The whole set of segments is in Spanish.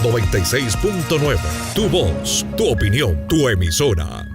96.9. Tu voz, tu opinión, tu emisora.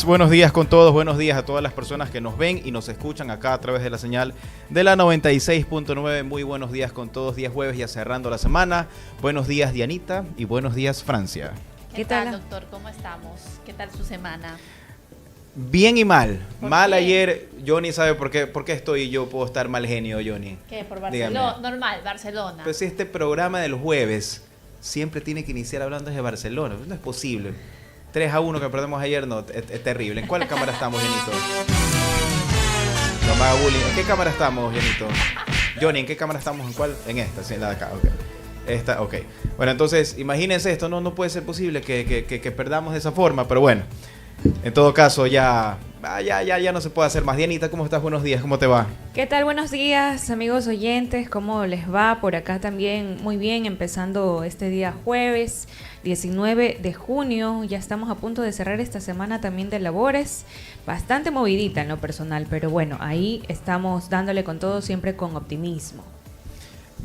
Buenos días con todos, buenos días a todas las personas que nos ven y nos escuchan acá a través de la señal de la 96.9. Muy buenos días con todos, día jueves ya cerrando la semana. Buenos días Dianita y buenos días Francia. ¿Qué tal, doctor? ¿Cómo estamos? ¿Qué tal su semana? Bien y mal. Mal qué? Ayer, Johnny sabe por qué estoy yo puedo estar mal genio, Johnny. ¿Qué? ¿Por Barcelona? Dígame. Normal, Barcelona. Pues este programa del jueves siempre tiene que iniciar hablando de Barcelona. No es posible. 3-1 que perdemos ayer, no, es terrible. ¿En cuál cámara estamos, Janito? No me haga bullying. ¿En qué cámara estamos, Janito? Johnny, ¿en qué cámara estamos? ¿En cuál? En esta, sí, en la de acá, ok. Esta, ok. Bueno, entonces, imagínense esto, no puede ser posible que perdamos de esa forma, pero bueno. En todo caso, ya no se puede hacer más. Dianita, ¿cómo estás? Buenos días, ¿cómo te va? ¿Qué tal? Buenos días, amigos oyentes. ¿Cómo les va? Por acá también muy bien, empezando este día jueves 19 de junio. Ya estamos a punto de cerrar esta semana también de labores. Bastante movidita en lo personal, pero bueno, ahí estamos dándole con todo, siempre con optimismo.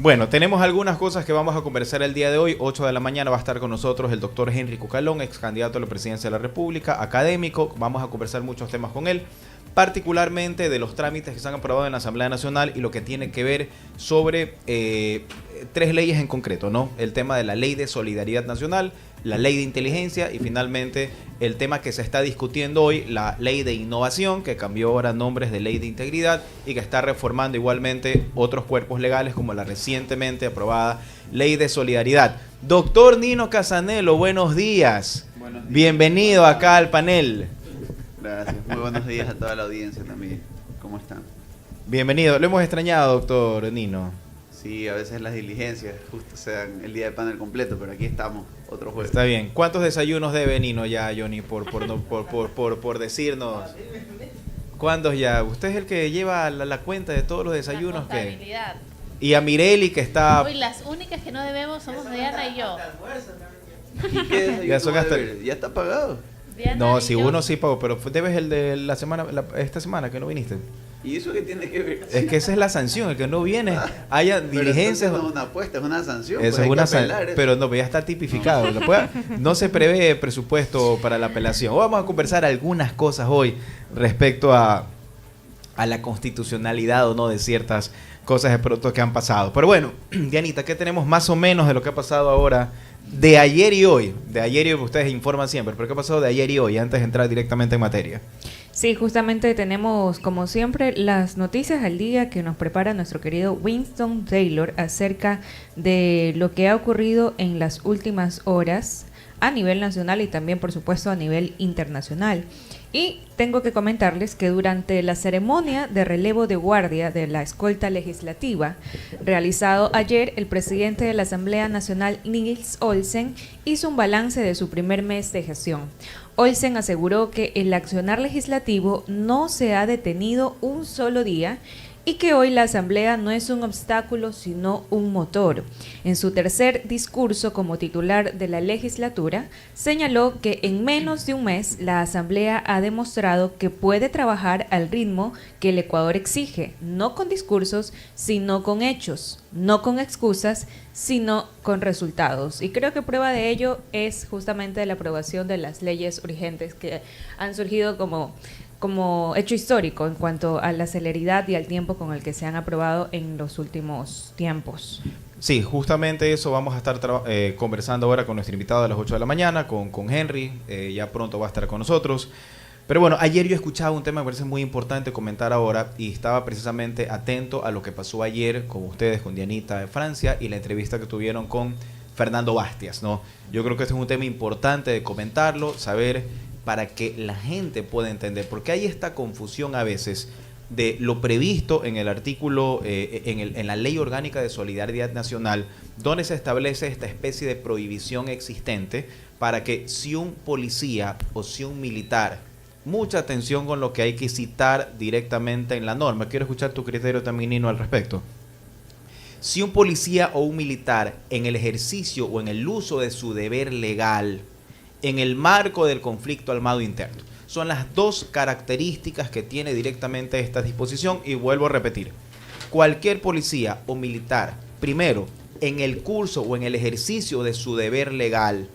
Bueno, tenemos algunas cosas que vamos a conversar el día de hoy. 8 de la mañana va a estar con nosotros el doctor Henry Cucalón, ex candidato a la presidencia de la República, académico. Vamos a conversar muchos temas con él, particularmente de los trámites que se han aprobado en la Asamblea Nacional y lo que tiene que ver sobre 3 leyes en concreto, ¿no? El tema de la Ley de Solidaridad Nacional, la Ley de Inteligencia y finalmente el tema que se está discutiendo hoy, la Ley de Innovación, que cambió ahora nombres de Ley de Integridad y que está reformando igualmente otros cuerpos legales como la recientemente aprobada Ley de Solidaridad. Doctor Nino Casanelo, buenos días. Buenos días. Bienvenido acá al panel. Gracias, muy buenos días a toda la audiencia también. ¿Cómo están? Bienvenido. Lo hemos extrañado, doctor Nino. Sí, a veces las diligencias justo se dan el día de panel completo, pero aquí estamos, otro jueves. Está bien. ¿Cuántos desayunos debe Nino ya, Johnny, por decirnos? ¿Cuántos ya? Usted es el que lleva la cuenta de todos los desayunos la contabilidad. Y a Mireli que está... Hoy las únicas que no debemos somos Diana y yo. ¿Y qué desayuno Ya son hasta- debe? ¿Ya está pagado? Diana No, y si yo. uno sí pagó, pero debes el de la semana, esta semana que no viniste. ¿Y eso qué tiene que ver? Es que esa es la sanción, el que no viene, haya Pero diligencias... entonces no es una apuesta, es una sanción. Eso pues es hay una que apelar eso. pero no, ya está tipificado. No se prevé presupuesto para la apelación. Vamos a conversar algunas cosas hoy respecto a la constitucionalidad o no de ciertas cosas de pronto que han pasado. Pero bueno, Dianita, ¿qué tenemos más o menos de lo que ha pasado ahora de ayer y hoy? De ayer y hoy ustedes informan siempre, pero ¿qué ha pasado de ayer y hoy antes de entrar directamente en materia? Sí, justamente tenemos, como siempre, las noticias al día que nos prepara nuestro querido Winston Taylor acerca de lo que ha ocurrido en las últimas horas a nivel nacional y también, por supuesto, a nivel internacional. Y tengo que comentarles que durante la ceremonia de relevo de guardia de la escolta legislativa, realizado ayer, el presidente de la Asamblea Nacional, Nils Olsen, hizo un balance de su primer mes de gestión. Olsen aseguró que el accionar legislativo no se ha detenido un solo día y que hoy la Asamblea no es un obstáculo, sino un motor. En su tercer discurso como titular de la legislatura, señaló que en menos de un mes la Asamblea ha demostrado que puede trabajar al ritmo que el Ecuador exige, no con discursos, sino con hechos, no con excusas, sino con resultados. Y creo que prueba de ello es justamente la aprobación de las leyes urgentes que han surgido como hecho histórico en cuanto a la celeridad y al tiempo con el que se han aprobado en los últimos tiempos. Sí, justamente eso vamos a estar conversando ahora con nuestro invitado a las 8 de la mañana, con Henry, ya pronto va a estar con nosotros. Pero bueno, ayer yo escuchaba un tema que me parece muy importante comentar ahora y estaba precisamente atento a lo que pasó ayer con ustedes, con Dianita de Francia y la entrevista que tuvieron con Fernando Bastias, ¿no? Yo creo que este es un tema importante de comentarlo, saber para que la gente pueda entender, porque hay esta confusión a veces de lo previsto en el artículo, en la Ley Orgánica de Solidaridad Nacional, donde se establece esta especie de prohibición existente para que si un policía o si un militar, mucha atención con lo que hay que citar directamente en la norma. Quiero escuchar tu criterio también, Nino, al respecto. Si un policía o un militar en el ejercicio o en el uso de su deber legal en el marco del conflicto armado interno, son las dos características que tiene directamente esta disposición, y vuelvo a repetir, cualquier policía o militar, primero, en el curso o en el ejercicio de su deber legal,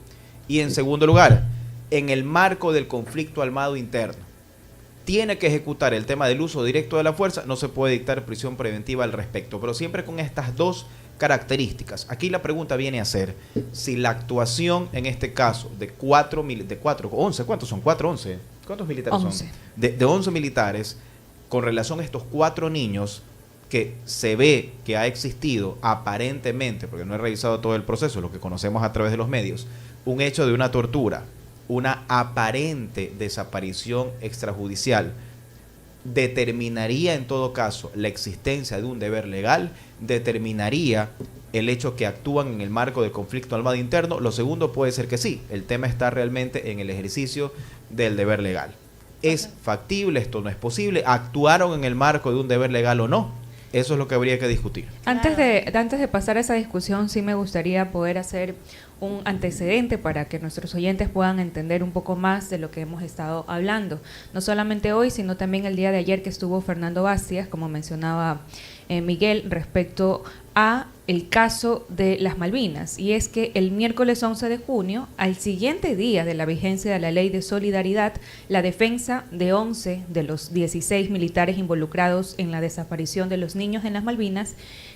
y en segundo lugar, en el marco del conflicto armado interno, tiene que ejecutar el tema del uso directo de la fuerza, no se puede dictar prisión preventiva al respecto, pero siempre con estas dos características. Aquí la pregunta viene a ser si la actuación en este caso de 11, ¿cuántos son? 11. ¿Cuántos militares 11. son? De 11 militares, con relación a estos 4 niños que se ve que ha existido aparentemente, porque no he revisado todo el proceso, lo que conocemos a través de los medios, un hecho de una tortura, una aparente desaparición extrajudicial, determinaría en todo caso la existencia de un deber legal, determinaría el hecho que actúan en el marco del conflicto armado interno. Lo segundo puede ser que sí, el tema está realmente en el ejercicio del deber legal. ¿Es factible? ¿Esto no es posible? ¿Actuaron en el marco de un deber legal o no? Eso es lo que habría que discutir. Antes de pasar a esa discusión, sí me gustaría poder hacer un antecedente para que nuestros oyentes puedan entender un poco más de lo que hemos estado hablando. No solamente hoy, sino también el día de ayer que estuvo Fernando Bastias, como mencionaba Miguel, respecto a el caso de las Malvinas. Y es que el miércoles 11 de junio, al siguiente día de la vigencia de la Ley de Solidaridad, la defensa de 11 de los 16 militares involucrados en la desaparición de los niños en las Malvinas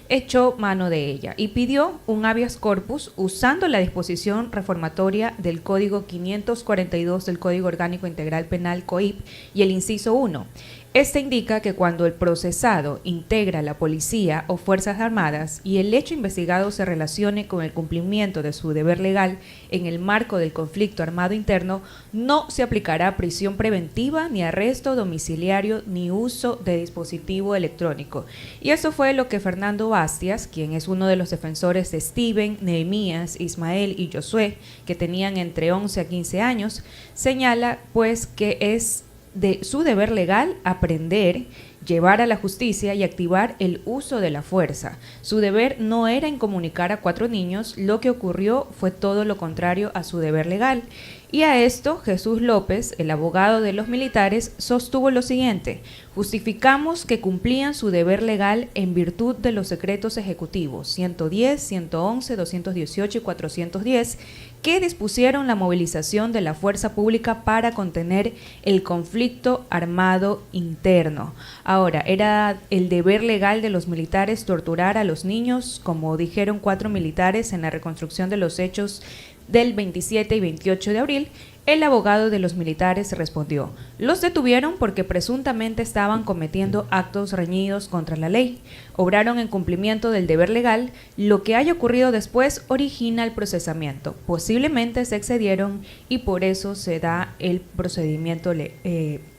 echó mano de ella y pidió un habeas corpus usando la disposición reformatoria del Código 542 del Código Orgánico Integral Penal COIP y el inciso 1. Este indica que cuando el procesado integra la policía o fuerzas armadas y el hecho investigado se relacione con el cumplimiento de su deber legal en el marco del conflicto armado interno, no se aplicará prisión preventiva, ni arresto domiciliario, ni uso de dispositivo electrónico. Y eso fue lo que Fernando Bastias, quien es uno de los defensores de Steven, Nehemías, Ismael y Josué, que tenían entre 11 a 15 años, señala pues que es de su deber legal aprender, llevar a la justicia y activar el uso de la fuerza. Su deber no era incomunicar a 4 niños, lo que ocurrió fue todo lo contrario a su deber legal. Y a esto, Jesús López, el abogado de los militares, sostuvo lo siguiente: justificamos que cumplían su deber legal en virtud de los decretos ejecutivos 110, 111, 218 y 410, que dispusieron la movilización de la fuerza pública para contener el conflicto armado interno. Ahora, ¿era el deber legal de los militares torturar a los niños, como dijeron 4 militares en la reconstrucción de los hechos del 27 y 28 de abril? El abogado de los militares respondió: los detuvieron porque presuntamente estaban cometiendo actos reñidos contra la ley. Obraron en cumplimiento del deber legal. Lo que haya ocurrido después origina el procesamiento. Posiblemente se excedieron y por eso se da el procedimiento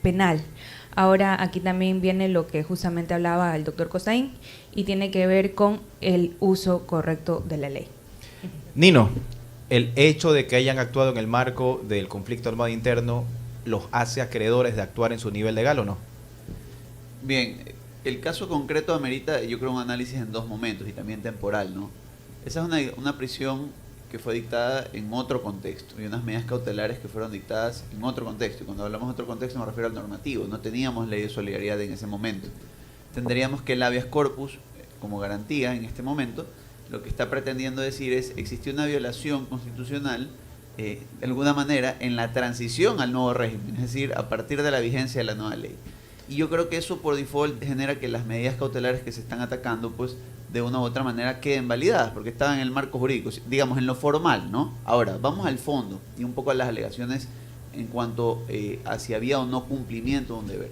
penal. Ahora aquí también viene lo que justamente hablaba el doctor Costaín y tiene que ver con el uso correcto de la ley. Nino, el hecho de que hayan actuado en el marco del conflicto armado interno los hace acreedores de actuar en su nivel legal, ¿o no? Bien, el caso concreto amerita, yo creo, un análisis en 2 momentos y también temporal, ¿no? Esa es una prisión que fue dictada en otro contexto y unas medidas cautelares que fueron dictadas en otro contexto. Y cuando hablamos de otro contexto me refiero al normativo. No teníamos ley de solidaridad en ese momento. Tendríamos que el habeas corpus, como garantía en este momento, lo que está pretendiendo decir es: existió una violación constitucional de alguna manera en la transición al nuevo régimen, es decir, a partir de la vigencia de la nueva ley. Y yo creo que eso por default genera que las medidas cautelares que se están atacando, pues de una u otra manera queden validadas, porque estaban en el marco jurídico, digamos en lo formal, ¿no? Ahora, vamos al fondo y un poco a las alegaciones en cuanto a si había o no cumplimiento de un deber.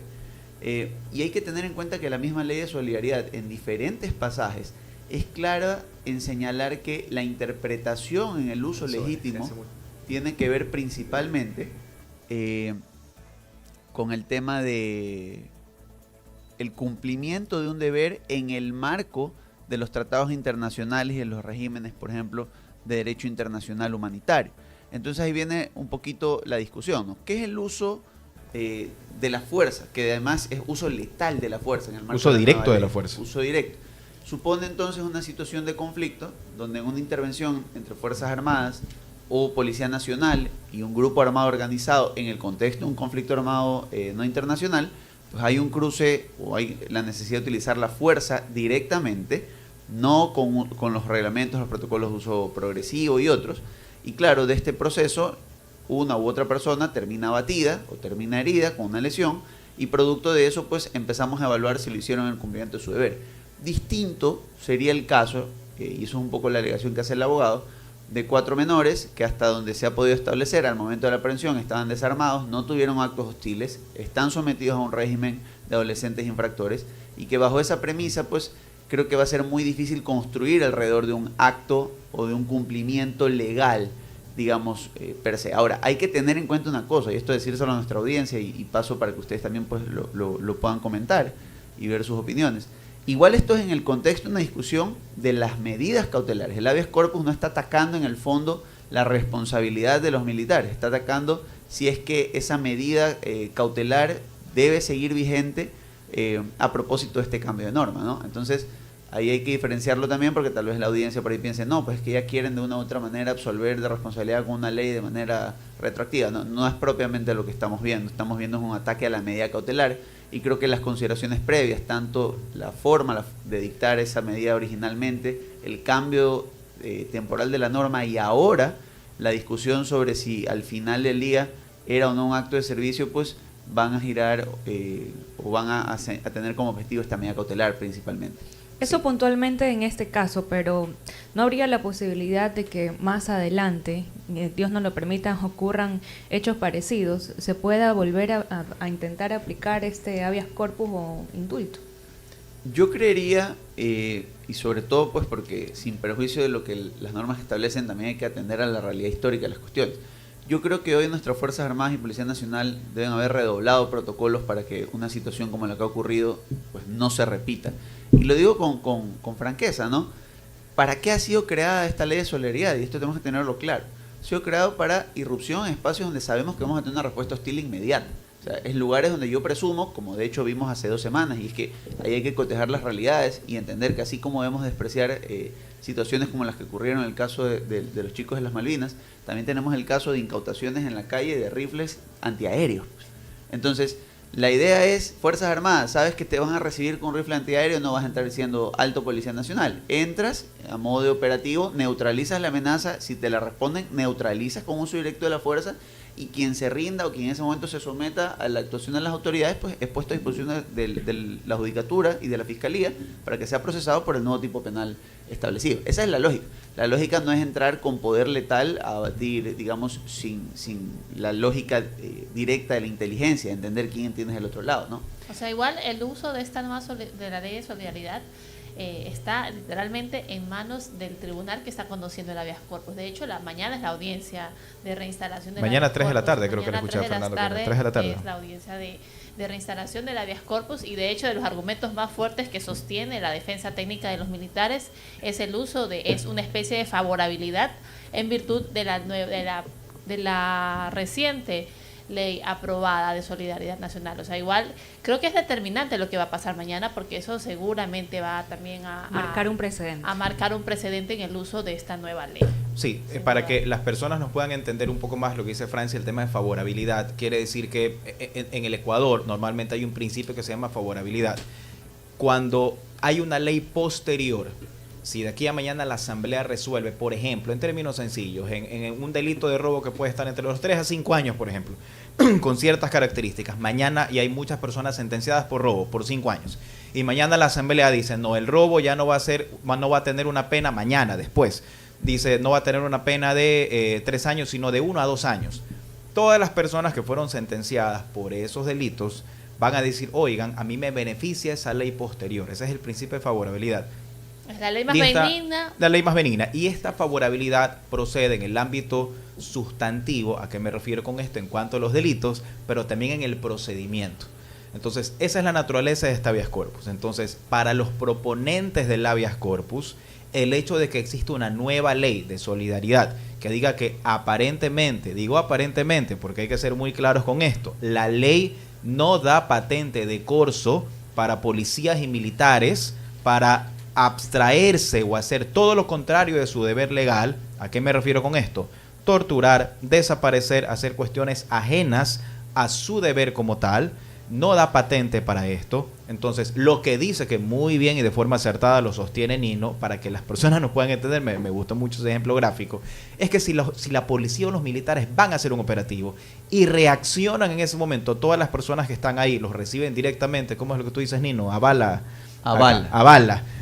Y hay que tener en cuenta que la misma ley de solidaridad en diferentes pasajes es clara en señalar que la interpretación en el uso legítimo tiene que ver principalmente con el tema de el cumplimiento de un deber en el marco de los tratados internacionales y de los regímenes, por ejemplo, de derecho internacional humanitario. Entonces ahí viene un poquito la discusión, ¿no? ¿Qué es el uso de la fuerza? Que además es uso letal de la fuerza. En el marco Uso de directo de la ley. fuerza. Uso directo. Supone entonces una situación de conflicto donde en una intervención entre Fuerzas Armadas o Policía Nacional y un grupo armado organizado en el contexto de un conflicto armado no internacional, pues hay un cruce o hay la necesidad de utilizar la fuerza directamente, no con los reglamentos, los protocolos de uso progresivo y otros. Y claro, de este proceso, una u otra persona termina abatida o termina herida con una lesión y producto de eso pues empezamos a evaluar si lo hicieron en el cumplimiento de su deber. Distinto sería el caso, y eso es un poco la alegación que hace el abogado, de 4 menores que hasta donde se ha podido establecer al momento de la aprehensión estaban desarmados, no tuvieron actos hostiles, están sometidos a un régimen de adolescentes infractores y que bajo esa premisa pues creo que va a ser muy difícil construir alrededor de un acto o de un cumplimiento legal, digamos, per se. Ahora, hay que tener en cuenta una cosa, y esto decírselo a nuestra audiencia y paso para que ustedes también pues lo puedan comentar y ver sus opiniones. Igual esto es en el contexto de una discusión de las medidas cautelares. El habeas corpus no está atacando en el fondo la responsabilidad de los militares, está atacando si es que esa medida cautelar debe seguir vigente a propósito de este cambio de norma, ¿no? Entonces, ahí hay que diferenciarlo también porque tal vez la audiencia por ahí piense, no, pues es que ya quieren de una u otra manera absolver de responsabilidad con una ley de manera retroactiva. No, no es propiamente lo que estamos viendo es un ataque a la medida cautelar. Y creo que las consideraciones previas, tanto la forma de dictar esa medida originalmente, el cambio temporal de la norma y ahora la discusión sobre si al final del día era o no un acto de servicio, pues van a girar o van a tener como objetivo esta medida cautelar principalmente. Eso puntualmente en este caso, pero ¿no habría la posibilidad de que más adelante, Dios nos lo permita, ocurran hechos parecidos, se pueda volver a intentar aplicar este habeas corpus o indulto? Yo creería, y sobre todo pues porque sin perjuicio de lo que las normas establecen, también hay que atender a la realidad histórica de las cuestiones. Yo creo que hoy nuestras Fuerzas Armadas y Policía Nacional deben haber redoblado protocolos para que una situación como la que ha ocurrido pues no se repita. Y lo digo con franqueza, ¿no? ¿Para qué ha sido creada esta ley de solidaridad? Y esto tenemos que tenerlo claro. Ha sido creado para irrupción en espacios donde sabemos que vamos a tener una respuesta hostil inmediata. O sea, en lugares donde yo presumo, como de hecho vimos hace 2 semanas, y es que ahí hay que cotejar las realidades y entender que así como debemos despreciar situaciones como las que ocurrieron en el caso de los chicos de las Malvinas, también tenemos el caso de incautaciones en la calle de rifles antiaéreos. Entonces, la idea es, Fuerzas Armadas, sabes que te van a recibir con un rifle antiaéreo, no vas a entrar siendo alto Policía Nacional. Entras a modo de operativo, neutralizas la amenaza, si te la responden, neutralizas con uso directo de la fuerza, y quien se rinda o quien en ese momento se someta a la actuación de las autoridades, pues es puesto a disposición de la judicatura y de la fiscalía para que sea procesado por el nuevo tipo penal establecido. Esa es la lógica. La lógica no es entrar con poder letal a abatir, digamos, sin la lógica directa de la inteligencia, entender quién tienes del otro lado, ¿no? O sea, igual el uso de esta nueva de la ley de solidaridad está literalmente en manos del tribunal que está conduciendo el habeas corpus. De hecho, mañana es la audiencia de reinstalación del mañana habeas 3 de la corpus. tarde, creo que le escuché a Fernando. 3 de la tarde es la audiencia de reinstalación del habeas corpus, y de hecho de los argumentos más fuertes que sostiene la defensa técnica de los militares es el uso es una especie de favorabilidad en virtud de la reciente ley aprobada de solidaridad nacional. O sea, igual creo que es determinante lo que va a pasar mañana, porque eso seguramente va también a marcar un precedente. A marcar un precedente en el uso de esta nueva ley. Sí, para que las personas nos puedan entender un poco más lo que dice Francia, el tema de favorabilidad, quiere decir que en el Ecuador normalmente hay un principio que se llama favorabilidad. Cuando hay una ley posterior, si de aquí a mañana la Asamblea resuelve, por ejemplo, en términos sencillos, en un delito de robo que puede estar entre los 3 a 5 años, por ejemplo, con ciertas características, mañana, y hay muchas personas sentenciadas por robo, por 5 años, y mañana la Asamblea dice, no, el robo ya no va a tener una pena mañana, después, dice, no va a tener una pena de 3 años, sino de 1 a 2 años. Todas las personas que fueron sentenciadas por esos delitos van a decir, oigan, a mí me beneficia esa ley posterior, ese es el principio de favorabilidad. Es la ley más Y benigna. La ley más benigna. Y esta favorabilidad procede en el ámbito sustantivo. ¿A qué me refiero con esto? En cuanto a los delitos, pero también en el procedimiento. Entonces, esa es la naturaleza de esta habeas corpus. Entonces, para los proponentes del habeas corpus, el hecho de que exista una nueva ley de solidaridad que diga que aparentemente, digo aparentemente porque hay que ser muy claros con esto, la ley no da patente de corso para policías y militares para abstraerse o hacer todo lo contrario de su deber legal. ¿A qué me refiero con esto? Torturar, desaparecer, hacer cuestiones ajenas a su deber como tal. No da patente para esto. Entonces, lo que dice, que muy bien y de forma acertada lo sostiene Nino, para que las personas nos puedan entender, me gustó mucho ese ejemplo gráfico, es que si la policía o los militares van a hacer un operativo y reaccionan en ese momento, todas las personas que están ahí los reciben directamente, ¿cómo es lo que tú dices, Nino? A bala.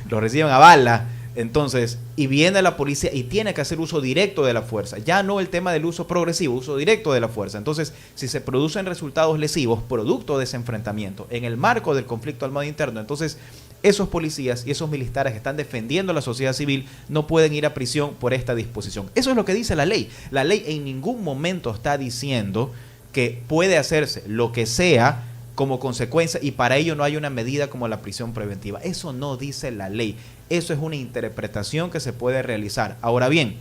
Los reciben a bala. Entonces, y viene la policía y tiene que hacer uso directo de la fuerza. Ya no el tema del uso progresivo, uso directo de la fuerza. Entonces, si se producen resultados lesivos producto de ese enfrentamiento en el marco del conflicto armado interno, entonces esos policías y esos militares que están defendiendo a la sociedad civil no pueden ir a prisión por esta disposición. Eso es lo que dice la ley. La ley en ningún momento está diciendo que puede hacerse lo que sea como consecuencia y para ello no hay una medida como la prisión preventiva. Eso no dice la ley. Eso es una interpretación que se puede realizar. Ahora bien,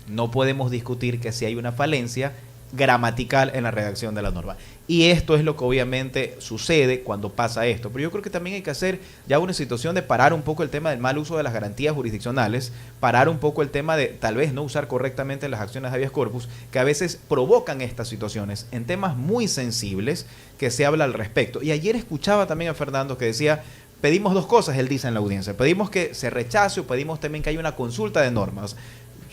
no podemos discutir que si hay una falencia gramatical en la redacción de la norma. Y esto es lo que obviamente sucede cuando pasa esto. Pero yo creo que también hay que hacer ya una situación de parar un poco el tema del mal uso de las garantías jurisdiccionales, parar un poco el tema de tal vez no usar correctamente las acciones de habeas corpus, que a veces provocan estas situaciones en temas muy sensibles que se habla al respecto. Y ayer escuchaba también a Fernando que decía, pedimos dos cosas, él dice en la audiencia, pedimos que se rechace o pedimos también que haya una consulta de normas.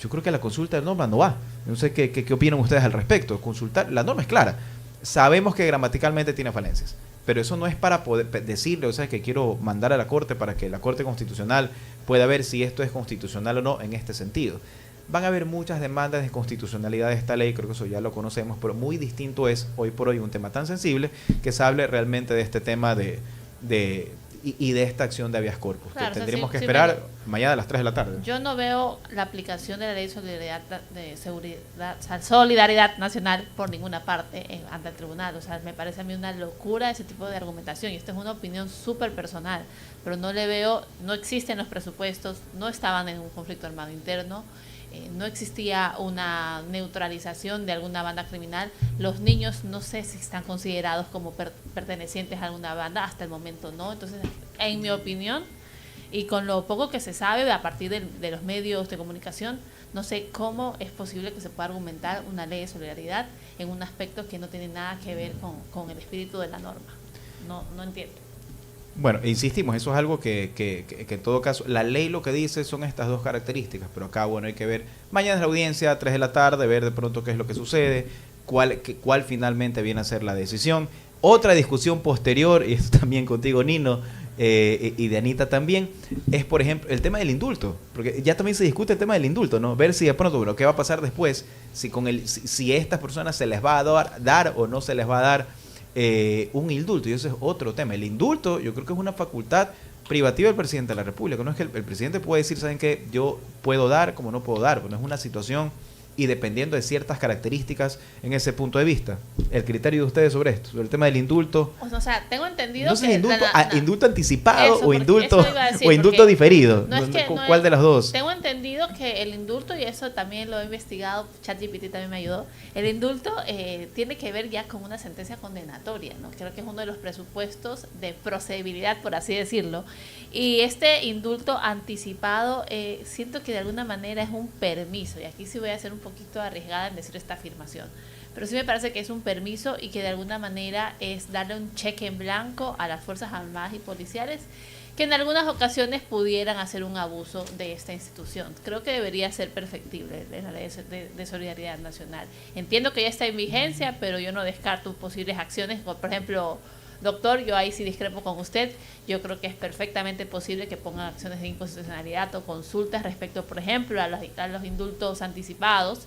Yo creo que la consulta de normas no va. No sé qué opinan ustedes al respecto. Consultar, la norma es clara. Sabemos que gramaticalmente tiene falencias, pero eso no es para poder decirle, o sea, que quiero mandar a la Corte para que la Corte Constitucional pueda ver si esto es constitucional o no en este sentido. Van a haber muchas demandas de constitucionalidad de esta ley, creo que eso ya lo conocemos, pero muy distinto es hoy por hoy un tema tan sensible que se hable realmente de este tema de esta acción de habeas corpus. Claro, tendremos que esperar mañana a las 3 de la tarde. Yo no veo la aplicación de la ley de solidaridad nacional por ninguna parte ante el tribunal. O sea, me parece a mí una locura ese tipo de argumentación. Y esta es una opinión súper personal. Pero no le veo, no existen los presupuestos, no estaban en un conflicto armado interno. No existía una neutralización de alguna banda criminal. Los niños no sé si están considerados como pertenecientes a alguna banda, hasta el momento no. Entonces, en mi opinión, y con lo poco que se sabe a partir de los medios de comunicación, no sé cómo es posible que se pueda argumentar una ley de solidaridad en un aspecto que no tiene nada que ver con el espíritu de la norma. No entiendo. Bueno, insistimos, eso es algo que en todo caso, la ley lo que dice son estas dos características, pero acá, bueno, hay que ver, mañana es la audiencia, 3 de la tarde, ver de pronto qué es lo que sucede, cuál finalmente viene a ser la decisión. Otra discusión posterior, y esto también contigo, Nino, y de Anita también, es, por ejemplo, el tema del indulto, porque ya también se discute el tema del indulto, ¿no? Ver si de pronto, bueno, qué va a pasar después, si a estas personas se les va a dar o no se les va a dar un indulto, y ese es otro tema. El indulto yo creo que es una facultad privativa del presidente de la República. No es que el presidente puede decir, ¿saben qué? Yo puedo dar como no puedo dar, pero no es una situación y dependiendo de ciertas características en ese punto de vista. El criterio de ustedes sobre esto, sobre el tema del indulto. O sea, tengo entendido no sé, que indulto anticipado eso, o indulto decir, o indulto diferido. ¿Cuál de las dos? Tengo entendido que el indulto, y eso también lo he investigado, ChatGPT también me ayudó, el indulto tiene que ver ya con una sentencia condenatoria, ¿no? Creo que es uno de los presupuestos de procedibilidad, por así decirlo. Y este indulto anticipado, siento que de alguna manera es un permiso, y aquí sí voy a ser un poquito arriesgada en decir esta afirmación, pero sí me parece que es un permiso y que de alguna manera es darle un cheque en blanco a las Fuerzas Armadas y policiales que en algunas ocasiones pudieran hacer un abuso de esta institución. Creo que debería ser perfectible en la ley de solidaridad nacional. Entiendo que ya está en vigencia, pero yo no descarto posibles acciones, por ejemplo, doctor, yo ahí sí discrepo con usted. Yo creo que es perfectamente posible que pongan acciones de inconstitucionalidad o consultas respecto, por ejemplo, a los indultos anticipados.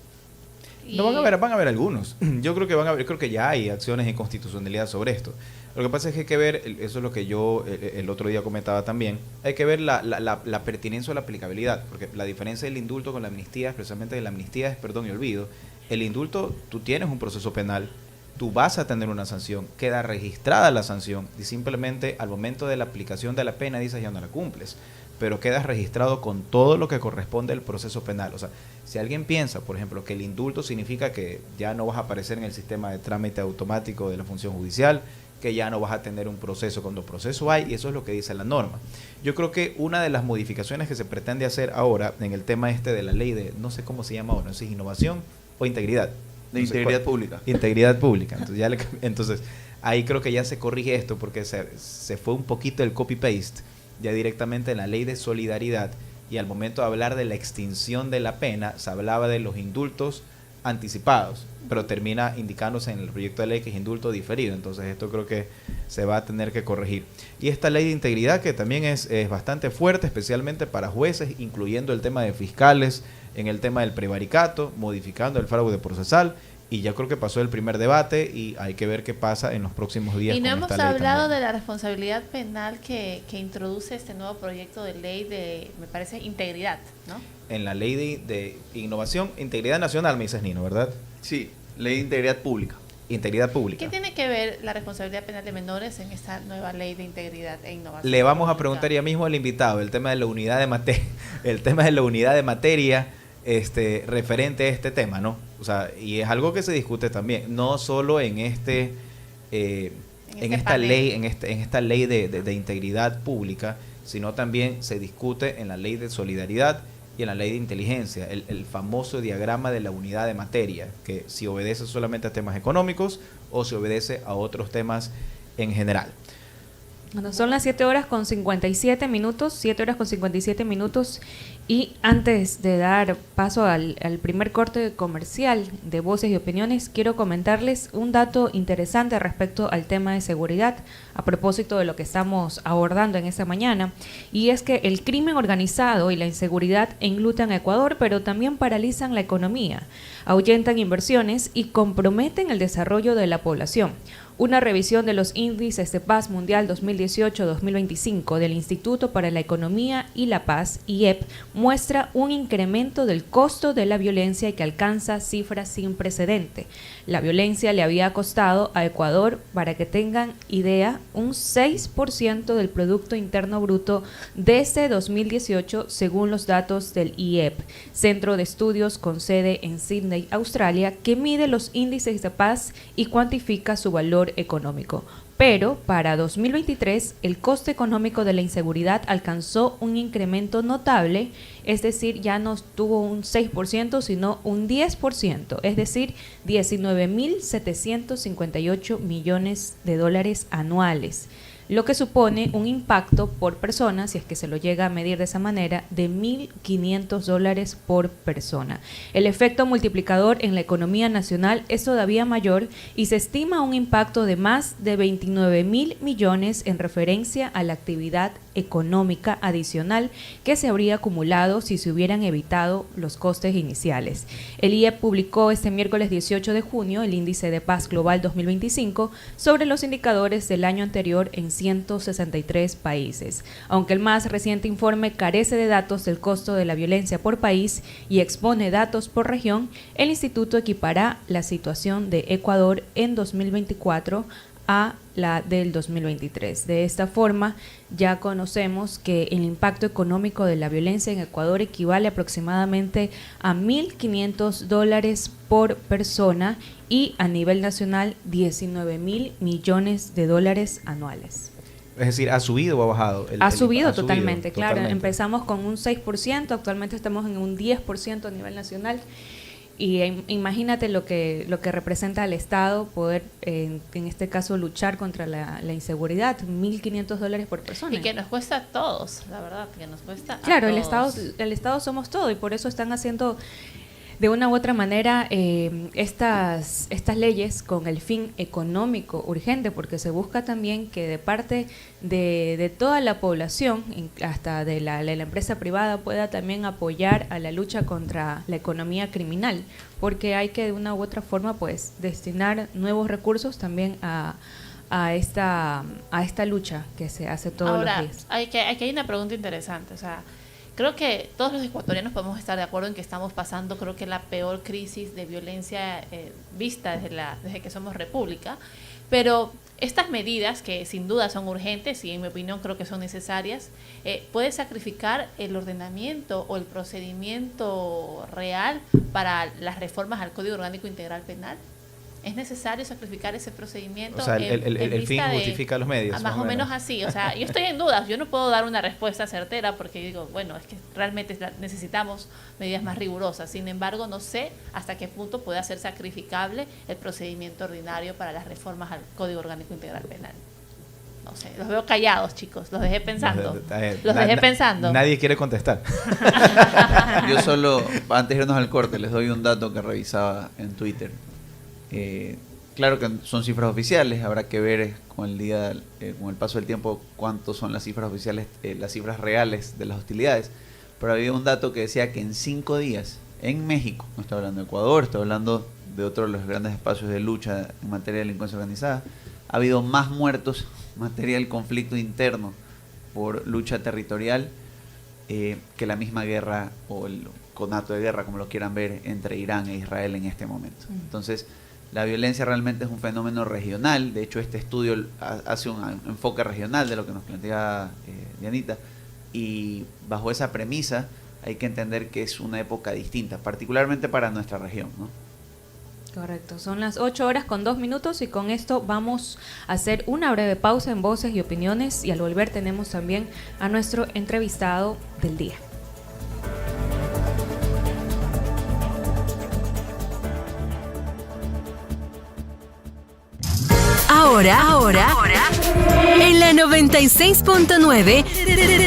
No van a haber algunos. Yo creo que creo que ya hay acciones de inconstitucionalidad sobre esto. Lo que pasa es que hay que ver, eso es lo que yo el otro día comentaba también, hay que ver la pertinencia o la aplicabilidad, porque la diferencia del indulto con la amnistía, especialmente de la amnistía es perdón y olvido. El indulto, tú tienes un proceso penal, tú vas a tener una sanción, queda registrada la sanción y simplemente al momento de la aplicación de la pena dices ya no la cumples, pero quedas registrado con todo lo que corresponde al proceso penal. O sea, si alguien piensa, por ejemplo, que el indulto significa que ya no vas a aparecer en el sistema de trámite automático de la función judicial, que ya no vas a tener un proceso cuando proceso hay, y eso es lo que dice la norma. Yo creo que una de las modificaciones que se pretende hacer ahora en el tema de la ley de, no sé cómo se llama ahora, no sé si es innovación o integridad. De integridad pública. Integridad pública. Entonces, ahí creo que ya se corrige esto porque se fue un poquito el copy-paste ya directamente en la ley de solidaridad, y al momento de hablar de la extinción de la pena, se hablaba de los indultos anticipados, pero termina indicándose en el proyecto de ley que es indulto diferido. Entonces esto creo que se va a tener que corregir. Y esta ley de integridad que también es bastante fuerte, especialmente para jueces, incluyendo el tema de fiscales, en el tema del prevaricato, modificando el fraude procesal, y ya creo que pasó el primer debate y hay que ver qué pasa en los próximos días. Y no con hemos esta ley hablado también de la responsabilidad penal que introduce este nuevo proyecto de ley de, me parece, integridad, ¿no? En la ley de innovación, integridad nacional, me dices, Nino, ¿verdad? Sí, ley de integridad pública. Integridad pública. ¿Qué tiene que ver la responsabilidad penal de menores en esta nueva ley de integridad e innovación? Le vamos a preguntar ya mismo al invitado el tema de la unidad de materia, el tema de la unidad de materia referente a este tema, ¿no? O sea, y es algo que se discute también, no solo en esta ley de integridad pública, sino también se discute en la ley de solidaridad y en la ley de inteligencia, el famoso diagrama de la unidad de materia, que si obedece solamente a temas económicos o si obedece a otros temas en general. Bueno, son las 7 horas con 57 minutos, 7 horas con 57 minutos, y antes de dar paso al primer corte comercial de Voces y Opiniones, quiero comentarles un dato interesante respecto al tema de seguridad, a propósito de lo que estamos abordando en esta mañana, y es que el crimen organizado y la inseguridad englutan a Ecuador, pero también paralizan la economía, ahuyentan inversiones y comprometen el desarrollo de la población. Una revisión de los índices de paz mundial 2018-2025 del Instituto para la Economía y la Paz, IEP, muestra un incremento del costo de la violencia que alcanza cifras sin precedente. La violencia le había costado a Ecuador, para que tengan idea, un 6% del Producto Interno Bruto desde 2018, según los datos del IEP, Centro de Estudios con sede en Sydney, Australia, que mide los índices de paz y cuantifica su valor económico. Pero para 2023 el coste económico de la inseguridad alcanzó un incremento notable, es decir, ya no tuvo un 6%, sino un 10%, es decir, 19.758 millones de dólares anuales, lo que supone un impacto por persona, si es que se lo llega a medir de esa manera, de $1.500 por persona. El efecto multiplicador en la economía nacional es todavía mayor y se estima un impacto de más de 29.000 millones en referencia a la actividad económica adicional que se habría acumulado si se hubieran evitado los costes iniciales. El IEP publicó este miércoles 18 de junio el Índice de Paz Global 2025 sobre los indicadores del año anterior en 163 países. Aunque el más reciente informe carece de datos del costo de la violencia por país y expone datos por región, el instituto equipará la situación de Ecuador en 2024 a la del 2023. De esta forma, ya conocemos que el impacto económico de la violencia en Ecuador equivale aproximadamente a $1.500 por persona y a nivel nacional 19.000 millones de dólares anuales. Es decir, ¿ha subido o ha bajado? Ha subido totalmente, claro. Empezamos con un 6%, actualmente estamos en un 10% a nivel nacional. Y imagínate lo que representa al Estado poder, en este caso, luchar contra la inseguridad, $1.500 por persona. Y que nos cuesta a todos, la verdad, que nos cuesta claro, a todos. el Estado somos todo, y por eso están haciendo de una u otra manera estas leyes con el fin económico urgente, porque se busca también que de parte de toda la población, hasta de la empresa privada, pueda también apoyar a la lucha contra la economía criminal, porque hay que de una u otra forma pues destinar nuevos recursos también a esta lucha que se hace todos los días. Aquí hay una pregunta interesante, o sea, creo que todos los ecuatorianos podemos estar de acuerdo en que estamos pasando, creo que la peor crisis de violencia vista desde que somos república, pero estas medidas, que sin duda son urgentes y en mi opinión creo que son necesarias, ¿puede sacrificar el ordenamiento o el procedimiento real para las reformas al Código Orgánico Integral Penal? ¿Es necesario sacrificar ese procedimiento? O sea, el fin justifica los medios. Más o menos así. O sea, yo estoy en dudas. Yo no puedo dar una respuesta certera porque digo, bueno, es que realmente necesitamos medidas más rigurosas. Sin embargo, no sé hasta qué punto puede ser sacrificable el procedimiento ordinario para las reformas al Código Orgánico Integral Penal. No sé, los veo callados, chicos. Los dejé pensando. Los dejé pensando. Nadie quiere contestar. Yo solo, antes de irnos al corte, les doy un dato que revisaba en Twitter. Claro que son cifras oficiales, habrá que ver con el paso del tiempo cuántos son las cifras oficiales, las cifras reales de las hostilidades, pero había un dato que decía que en 5 días en México, no estoy hablando de Ecuador, estoy hablando de otro de los grandes espacios de lucha en materia de delincuencia organizada, ha habido más muertos en materia del conflicto interno por lucha territorial que la misma guerra o el conato de guerra, como lo quieran ver, entre Irán e Israel en este momento. Entonces, la violencia realmente es un fenómeno regional. De hecho, este estudio hace un enfoque regional de lo que nos plantea Dianita. Y bajo esa premisa hay que entender que es una época distinta, particularmente para nuestra región, ¿no? Correcto. Son las 8:02 y con esto vamos a hacer una breve pausa en Voces y Opiniones y al volver tenemos también a nuestro entrevistado del día. Ahora, en la 96.9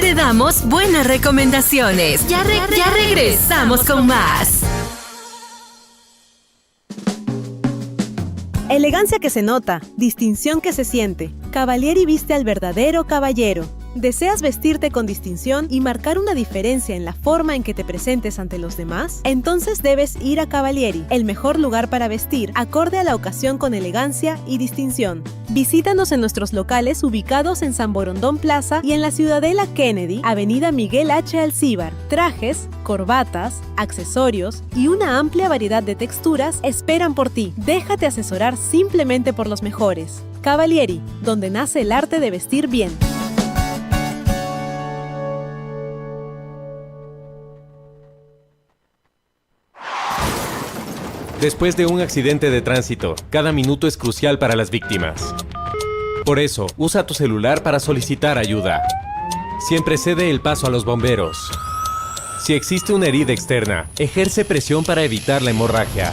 te damos buenas recomendaciones. Ya regresamos con más. Elegancia que se nota, distinción que se siente. Cavalieri viste al verdadero caballero. ¿Deseas vestirte con distinción y marcar una diferencia en la forma en que te presentes ante los demás? Entonces debes ir a Cavalieri, el mejor lugar para vestir, acorde a la ocasión con elegancia y distinción. Visítanos en nuestros locales ubicados en San Borondón Plaza y en la Ciudadela Kennedy, Avenida Miguel H. Alcíbar. Trajes, corbatas, accesorios y una amplia variedad de texturas esperan por ti. Déjate asesorar simplemente por los mejores. Cavalieri, donde nace el arte de vestir bien. Después de un accidente de tránsito, cada minuto es crucial para las víctimas. Por eso, usa tu celular para solicitar ayuda. Siempre cede el paso a los bomberos. Si existe una herida externa, ejerce presión para evitar la hemorragia.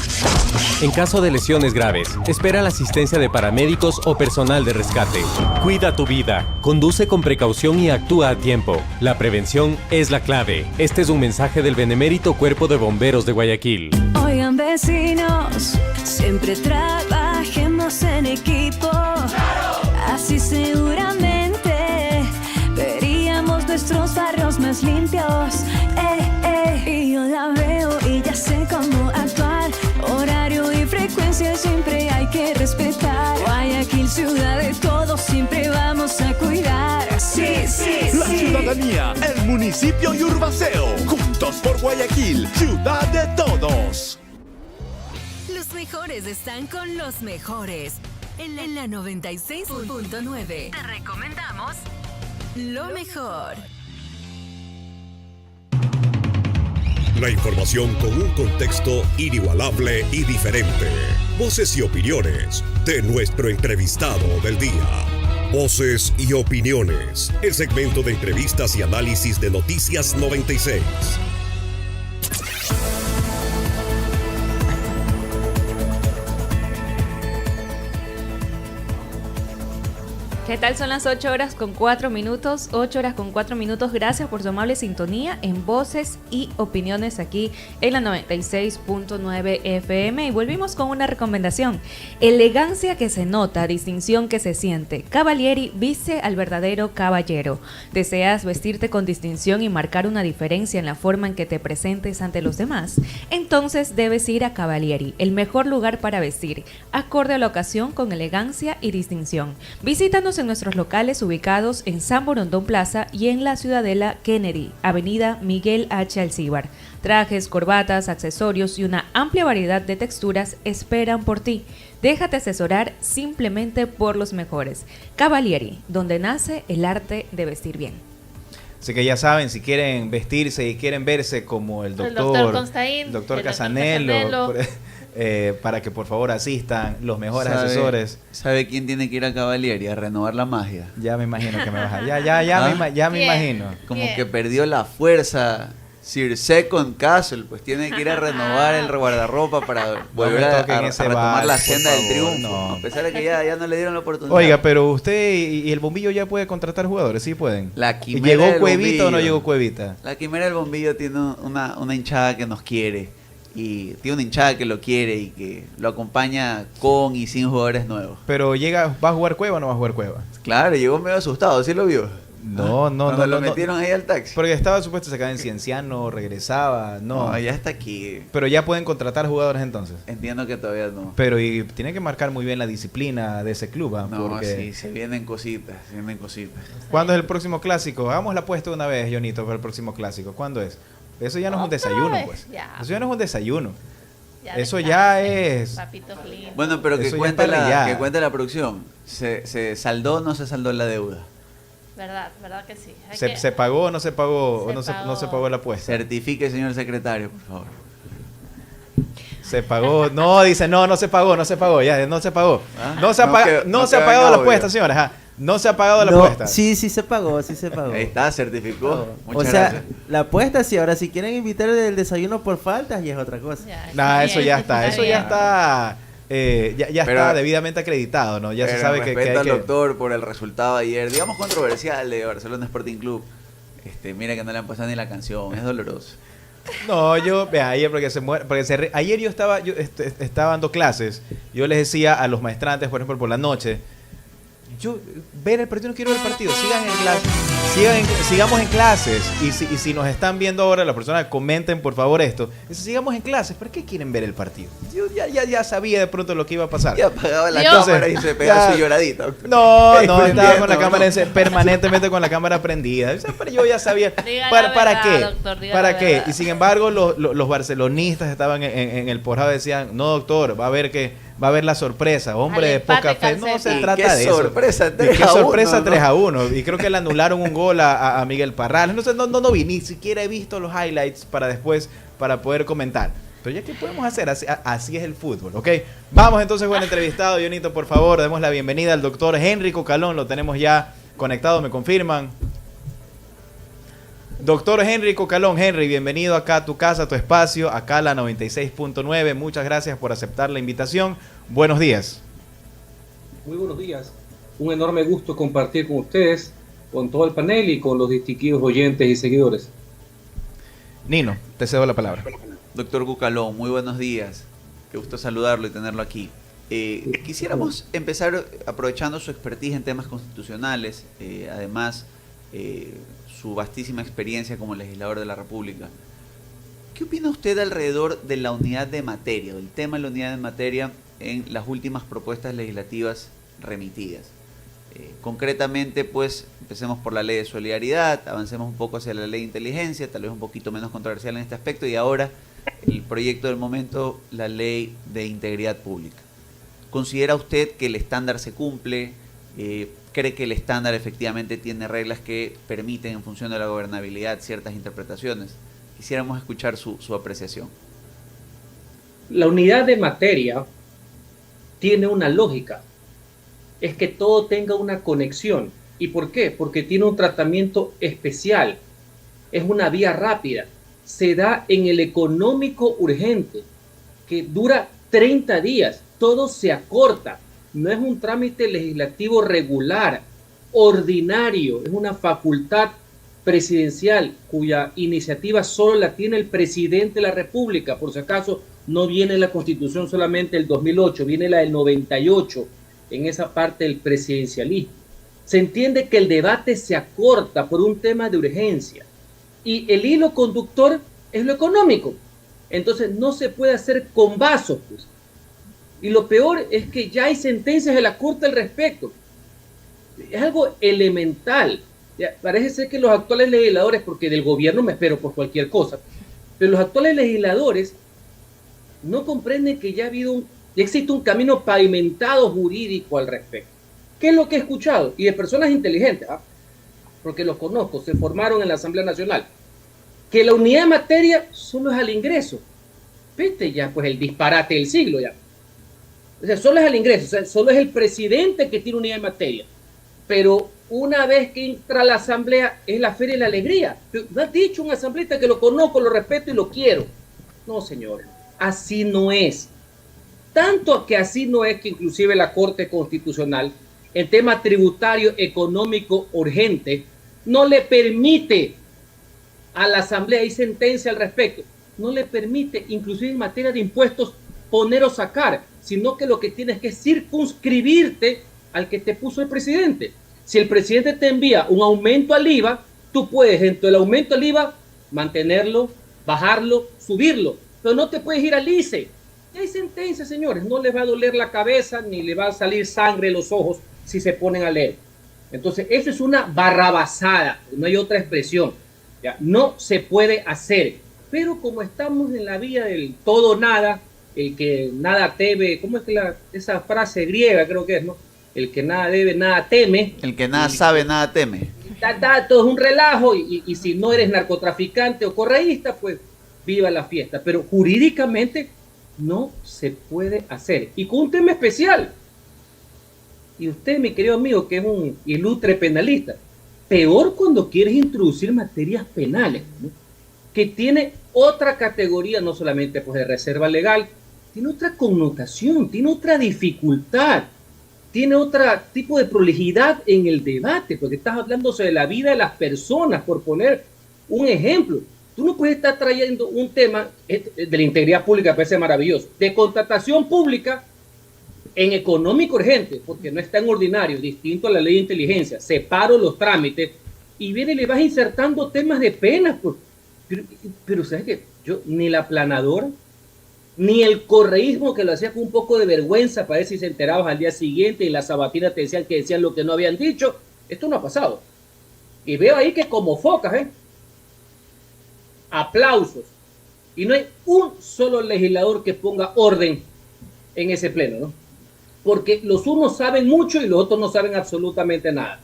En caso de lesiones graves, espera la asistencia de paramédicos o personal de rescate. Cuida tu vida, conduce con precaución y actúa a tiempo. La prevención es la clave. Este es un mensaje del Benemérito Cuerpo de Bomberos de Guayaquil. Oigan, vecinos, siempre trabajemos en equipo. Así seguramente veríamos nuestros barrios más limpios. Y yo la veo y ya sé cómo actuar. Horario y frecuencia siempre hay que respetar. Guayaquil, ciudad de todos, siempre vamos a cuidar. Sí. La ciudadanía, el municipio y Urbaceo. Juntos por Guayaquil, ciudad de todos. Los mejores están con los mejores. En la 96.9 te recomendamos lo mejor. La información con un contexto inigualable y diferente. Voces y opiniones de nuestro entrevistado del día. Voces y Opiniones, el segmento de entrevistas y análisis de Noticias 96. ¿Qué tal? Son las 8 horas con 4 minutos. 8 horas con 4 minutos. Gracias por su amable sintonía en Voces y Opiniones aquí en la 96.9 FM. Y volvimos con una recomendación. Elegancia que se nota, distinción que se siente. Cavalieri viste al verdadero caballero. ¿Deseas vestirte con distinción y marcar una diferencia en la forma en que te presentes ante los demás? Entonces debes ir a Cavalieri, el mejor lugar para vestir, acorde a la ocasión con elegancia y distinción. Visítanos en nuestros locales ubicados en San Borondón Plaza y en la Ciudadela Kennedy, Avenida Miguel H. Alcíbar. Trajes, corbatas, accesorios y una amplia variedad de texturas esperan por ti. Déjate asesorar simplemente por los mejores. Cavalieri, donde nace el arte de vestir bien. Así que ya saben, si quieren vestirse y quieren verse como el doctor Constaín, el doctor Casanello, para que por favor asistan los mejores asesores. ¿Sabe quién tiene que ir a Cavalieri? A renovar la magia. Ya me imagino que me vas a... me imagino. Como que perdió la fuerza Sir Second Castle, pues tiene que ir a renovar el guardarropa para volver a retomar la senda del triunfo. No. A pesar de que ya no le dieron la oportunidad. Oiga, pero usted y el Bombillo ya puede contratar jugadores, ¿sí pueden? La ¿Y llegó Cuevita Bombillo. o no llegó Cuevita? La Quimera del Bombillo tiene una hinchada que nos quiere. Y tiene una hinchada que lo quiere y que lo acompaña con y sin jugadores nuevos. Pero ¿va a jugar Cueva o no va a jugar Cueva? Claro, llegó medio asustado, ¿sí lo vio? No. Cuando lo metieron ahí al taxi. Porque estaba supuesto se quedaba en Cienciano, regresaba, no. Ya está aquí. Pero ya pueden contratar jugadores entonces. Entiendo que todavía no. Pero y tiene que marcar muy bien la disciplina de ese club. No, porque... sí, se vienen cositas. ¿Cuándo es el próximo clásico? Hagamos la apuesta una vez, Jonito, para el próximo clásico. ¿Cuándo es? Eso ya no es un desayuno, pues. Eso ya no es un desayuno. Eso ya es... Bueno, pero que cuente la producción. ¿Se saldó o no se saldó la deuda? Verdad que sí. ¿Se pagó o no se pagó? ¿O no se pagó la apuesta? Certifique, señor secretario, por favor. Se pagó. No, dice, no se pagó, ya, no se pagó. No se ha pagado la apuesta, señora. Ajá. No se ha pagado la apuesta. Sí se pagó. Ahí está, certificó. Muchas gracias. La apuesta sí, ahora si quieren invitar el desayuno por faltas ya es otra cosa. Eso ya está. Ya está debidamente acreditado, ¿no? Ya se sabe que hay al doctor por el resultado de ayer, digamos controversial, de Barcelona Sporting Club. Mira que no le han pasado ni la canción, es doloroso. No, ayer ayer yo estaba dando clases, yo les decía a los maestrantes, por ejemplo, por la noche, ver el partido, no quiero ver el partido, sigan en clases, sigamos en clases, y si nos están viendo ahora, las personas comenten por favor esto, sigamos en clases, ¿para qué quieren ver el partido? Yo ya sabía de pronto lo que iba a pasar. Ya apagaba la cámara y se pegaba su lloradita. No, estaba con la cámara permanentemente con la cámara prendida, pero yo ya sabía. ¿Para qué? Doctor, ¿Para qué? Y sin embargo los barcelonistas estaban en el porjado y decían, no doctor, va a haber la sorpresa, hombre de poca fe. No se trata de eso. Qué sorpresa 3-1. Y creo que le anularon un gol a Miguel Parral. Entonces no vi, ni siquiera he visto los highlights para poder comentar. Pero ya que podemos hacer, así es el fútbol, ¿ok? Vamos entonces con el entrevistado, Jonito, por favor, demos la bienvenida al doctor Henry Cucalón, lo tenemos ya conectado, ¿me confirman? Doctor Henry Cucalón, Henry, bienvenido acá a tu casa, a tu espacio, acá a la 96.9. Muchas gracias por aceptar la invitación. Buenos días. Muy buenos días. Un enorme gusto compartir con ustedes, con todo el panel y con los distinguidos oyentes y seguidores. Nino, te cedo la palabra. Doctor Cucalón, muy buenos días. Qué gusto saludarlo y tenerlo aquí. Quisiéramos empezar aprovechando su expertise en temas constitucionales, además su vastísima experiencia como legislador de la República. ¿Qué opina usted alrededor de la unidad de materia, del tema de la unidad de materia en las últimas propuestas legislativas remitidas? Concretamente, pues, empecemos por la ley de solidaridad, avancemos un poco hacia la ley de inteligencia, tal vez un poquito menos controversial en este aspecto, y ahora el proyecto del momento, la ley de integridad pública. ¿Considera usted que el estándar se cumple? ¿Cree que el estándar efectivamente tiene reglas que permiten, en función de la gobernabilidad, ciertas interpretaciones? Quisiéramos escuchar su apreciación. La unidad de materia tiene una lógica. Es que todo tenga una conexión. ¿Y por qué? Porque tiene un tratamiento especial. Es una vía rápida. Se da en el económico urgente, que dura 30 días. Todo se acorta. No es un trámite legislativo regular, ordinario, es una facultad presidencial cuya iniciativa solo la tiene el presidente de la República. Por si acaso, no viene la Constitución solamente del 2008, viene la del 98, en esa parte del presidencialismo. Se entiende que el debate se acorta por un tema de urgencia y el hilo conductor es lo económico. Entonces no se puede hacer con vasos, pues. Y lo peor es que ya hay sentencias de la Corte al respecto. Es algo elemental. Ya, parece ser que los actuales legisladores, porque del gobierno me espero por cualquier cosa, pero los actuales legisladores no comprenden que ya existe un camino pavimentado jurídico al respecto. ¿Qué es lo que he escuchado? Y de personas inteligentes, porque los conozco, se formaron en la Asamblea Nacional, que la unidad de materia solo es al ingreso. Viste ya, pues el disparate del siglo ya. O sea, solo es al ingreso, o sea, solo es el presidente que tiene unidad de materia. Pero una vez que entra a la asamblea es la feria y la alegría. Me ha dicho un asambleísta que lo conozco, lo respeto y lo quiero. No, señores, así no es. Tanto que así no es que inclusive la Corte Constitucional, en tema tributario económico urgente, no le permite a la asamblea, hay sentencia al respecto, no le permite, inclusive en materia de impuestos, poner o sacar, sino que lo que tienes que circunscribirte al que te puso el presidente. Si el presidente te envía un aumento al IVA, tú puedes dentro del aumento al IVA mantenerlo, bajarlo, subirlo, pero no te puedes ir al ICE. Y hay sentencias, señores, no les va a doler la cabeza ni le va a salir sangre de los ojos si se ponen a leer. Entonces, eso es una barrabasada, no hay otra expresión. ¿Ya? No se puede hacer, pero como estamos en la vía del todo o nada, el que nada teme, ¿cómo es que esa frase griega creo que es, ¿no? El que nada debe, nada teme. El que nada sabe, nada teme. Todo es un relajo y si no eres narcotraficante o correísta, pues viva la fiesta. Pero jurídicamente no se puede hacer. Y con un tema especial. Y usted, mi querido amigo, que es un ilustre penalista, peor cuando quieres introducir materias penales, ¿no? Que tiene otra categoría, no solamente pues, de reserva legal, tiene otra connotación, tiene otra dificultad, tiene otro tipo de prolijidad en el debate, porque estás hablando sobre la vida de las personas, por poner un ejemplo. Tú no puedes estar trayendo un tema de la integridad pública, parece maravilloso, de contratación pública en económico urgente, porque no está en ordinario, distinto a la ley de inteligencia, separo los trámites y viene y le vas insertando temas de penas. Pero ¿sabes qué? Yo, ni la aplanadora, ni el correísmo que lo hacía con un poco de vergüenza para ver si se enteraban al día siguiente y la sabatina te decían que decían lo que no habían dicho, esto no ha pasado. Y veo ahí que como focas, aplausos. Y no hay un solo legislador que ponga orden en ese pleno, ¿no? Porque los unos saben mucho y los otros no saben absolutamente nada.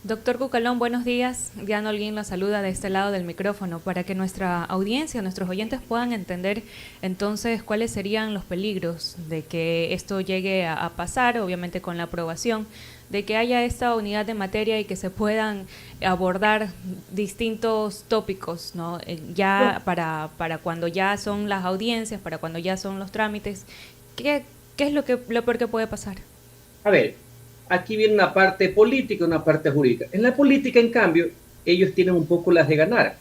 Doctor Cucalón, buenos días. Diana Holguín la saluda de este lado del micrófono para que nuestra audiencia, nuestros oyentes puedan entender entonces cuáles serían los peligros de que esto llegue a pasar, obviamente con la aprobación, de que haya esta unidad de materia y que se puedan abordar distintos tópicos, ¿no? Ya para cuando ya son las audiencias, para cuando ya son los trámites. ¿Qué es lo peor que puede pasar? A ver, aquí viene una parte política y una parte jurídica. En la política, en cambio, ellos tienen un poco las de ganar,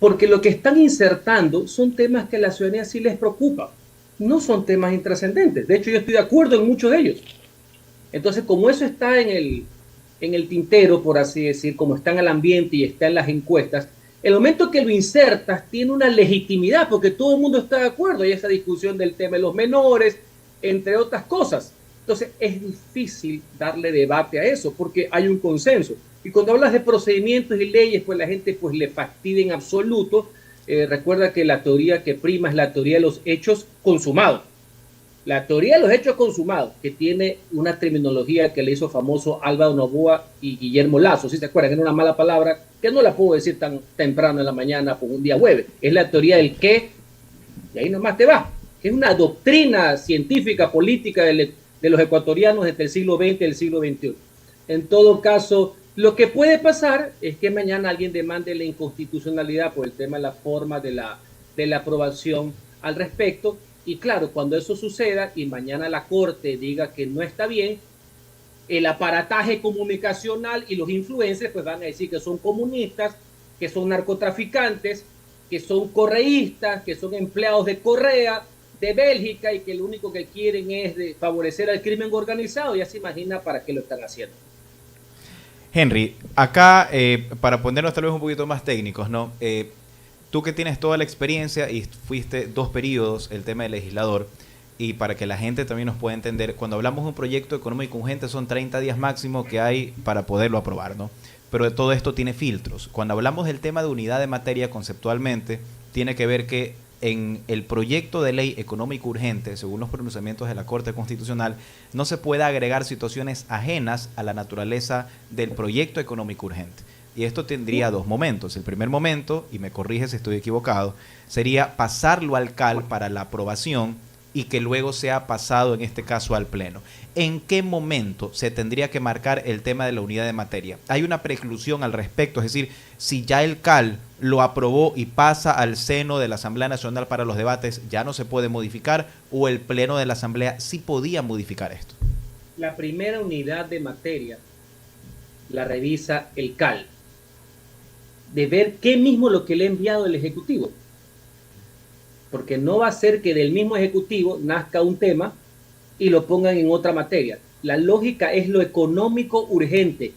porque lo que están insertando son temas que a la ciudadanía sí les preocupa, no son temas intrascendentes. De hecho, yo estoy de acuerdo en muchos de ellos. Entonces, como eso está en el tintero, por así decir, como está en el ambiente y está en las encuestas, el momento que lo insertas tiene una legitimidad, porque todo el mundo está de acuerdo. Hay esa discusión del tema de los menores, entre otras cosas. Entonces es difícil darle debate a eso porque hay un consenso. Y cuando hablas de procedimientos y leyes, pues la gente pues le fastidia en absoluto. Recuerda que la teoría que prima es la teoría de los hechos consumados. La teoría de los hechos consumados, que tiene una terminología que le hizo famoso Álvaro Noboa y Guillermo Lazo. ¿Sí se acuerdan? Era una mala palabra que no la puedo decir tan temprano en la mañana por un día jueves. Es la teoría del qué, y ahí nomás te va. Es una doctrina científica, política de los ecuatorianos entre el siglo XX y el siglo XXI. En todo caso, lo que puede pasar es que mañana alguien demande la inconstitucionalidad por el tema de la forma de la aprobación al respecto. Y claro, cuando eso suceda y mañana la Corte diga que no está bien, el aparataje comunicacional y los influencers pues van a decir que son comunistas, que son narcotraficantes, que son correístas, que son empleados de Correa, de Bélgica, y que lo único que quieren es favorecer al crimen organizado. Ya se imagina para qué lo están haciendo. Henry, acá para ponernos tal vez un poquito más técnicos, ¿no? Tú que tienes toda la experiencia y fuiste 2 periodos el tema de legislador, y para que la gente también nos pueda entender, cuando hablamos de un proyecto económico urgente son 30 días máximo que hay para poderlo aprobar, ¿no? Pero todo esto tiene filtros. Cuando hablamos del tema de unidad de materia conceptualmente, tiene que ver que en el proyecto de ley económico urgente, según los pronunciamientos de la Corte Constitucional, no se puede agregar situaciones ajenas a la naturaleza del proyecto económico urgente. Y esto tendría 2 momentos. El primer momento, y me corrige si estoy equivocado, sería pasarlo al CAL para la aprobación y que luego sea pasado, en este caso, al Pleno. ¿En qué momento se tendría que marcar el tema de la unidad de materia? ¿Hay una preclusión al respecto? Es decir, si ya el CAL lo aprobó y pasa al seno de la Asamblea Nacional para los debates, ¿ya no se puede modificar? ¿O el Pleno de la Asamblea sí podía modificar esto? La primera unidad de materia la revisa el CAL, de ver qué mismo lo que le ha enviado el Ejecutivo. Porque no va a ser que del mismo Ejecutivo nazca un tema y lo pongan en otra materia. La lógica es lo económico urgente.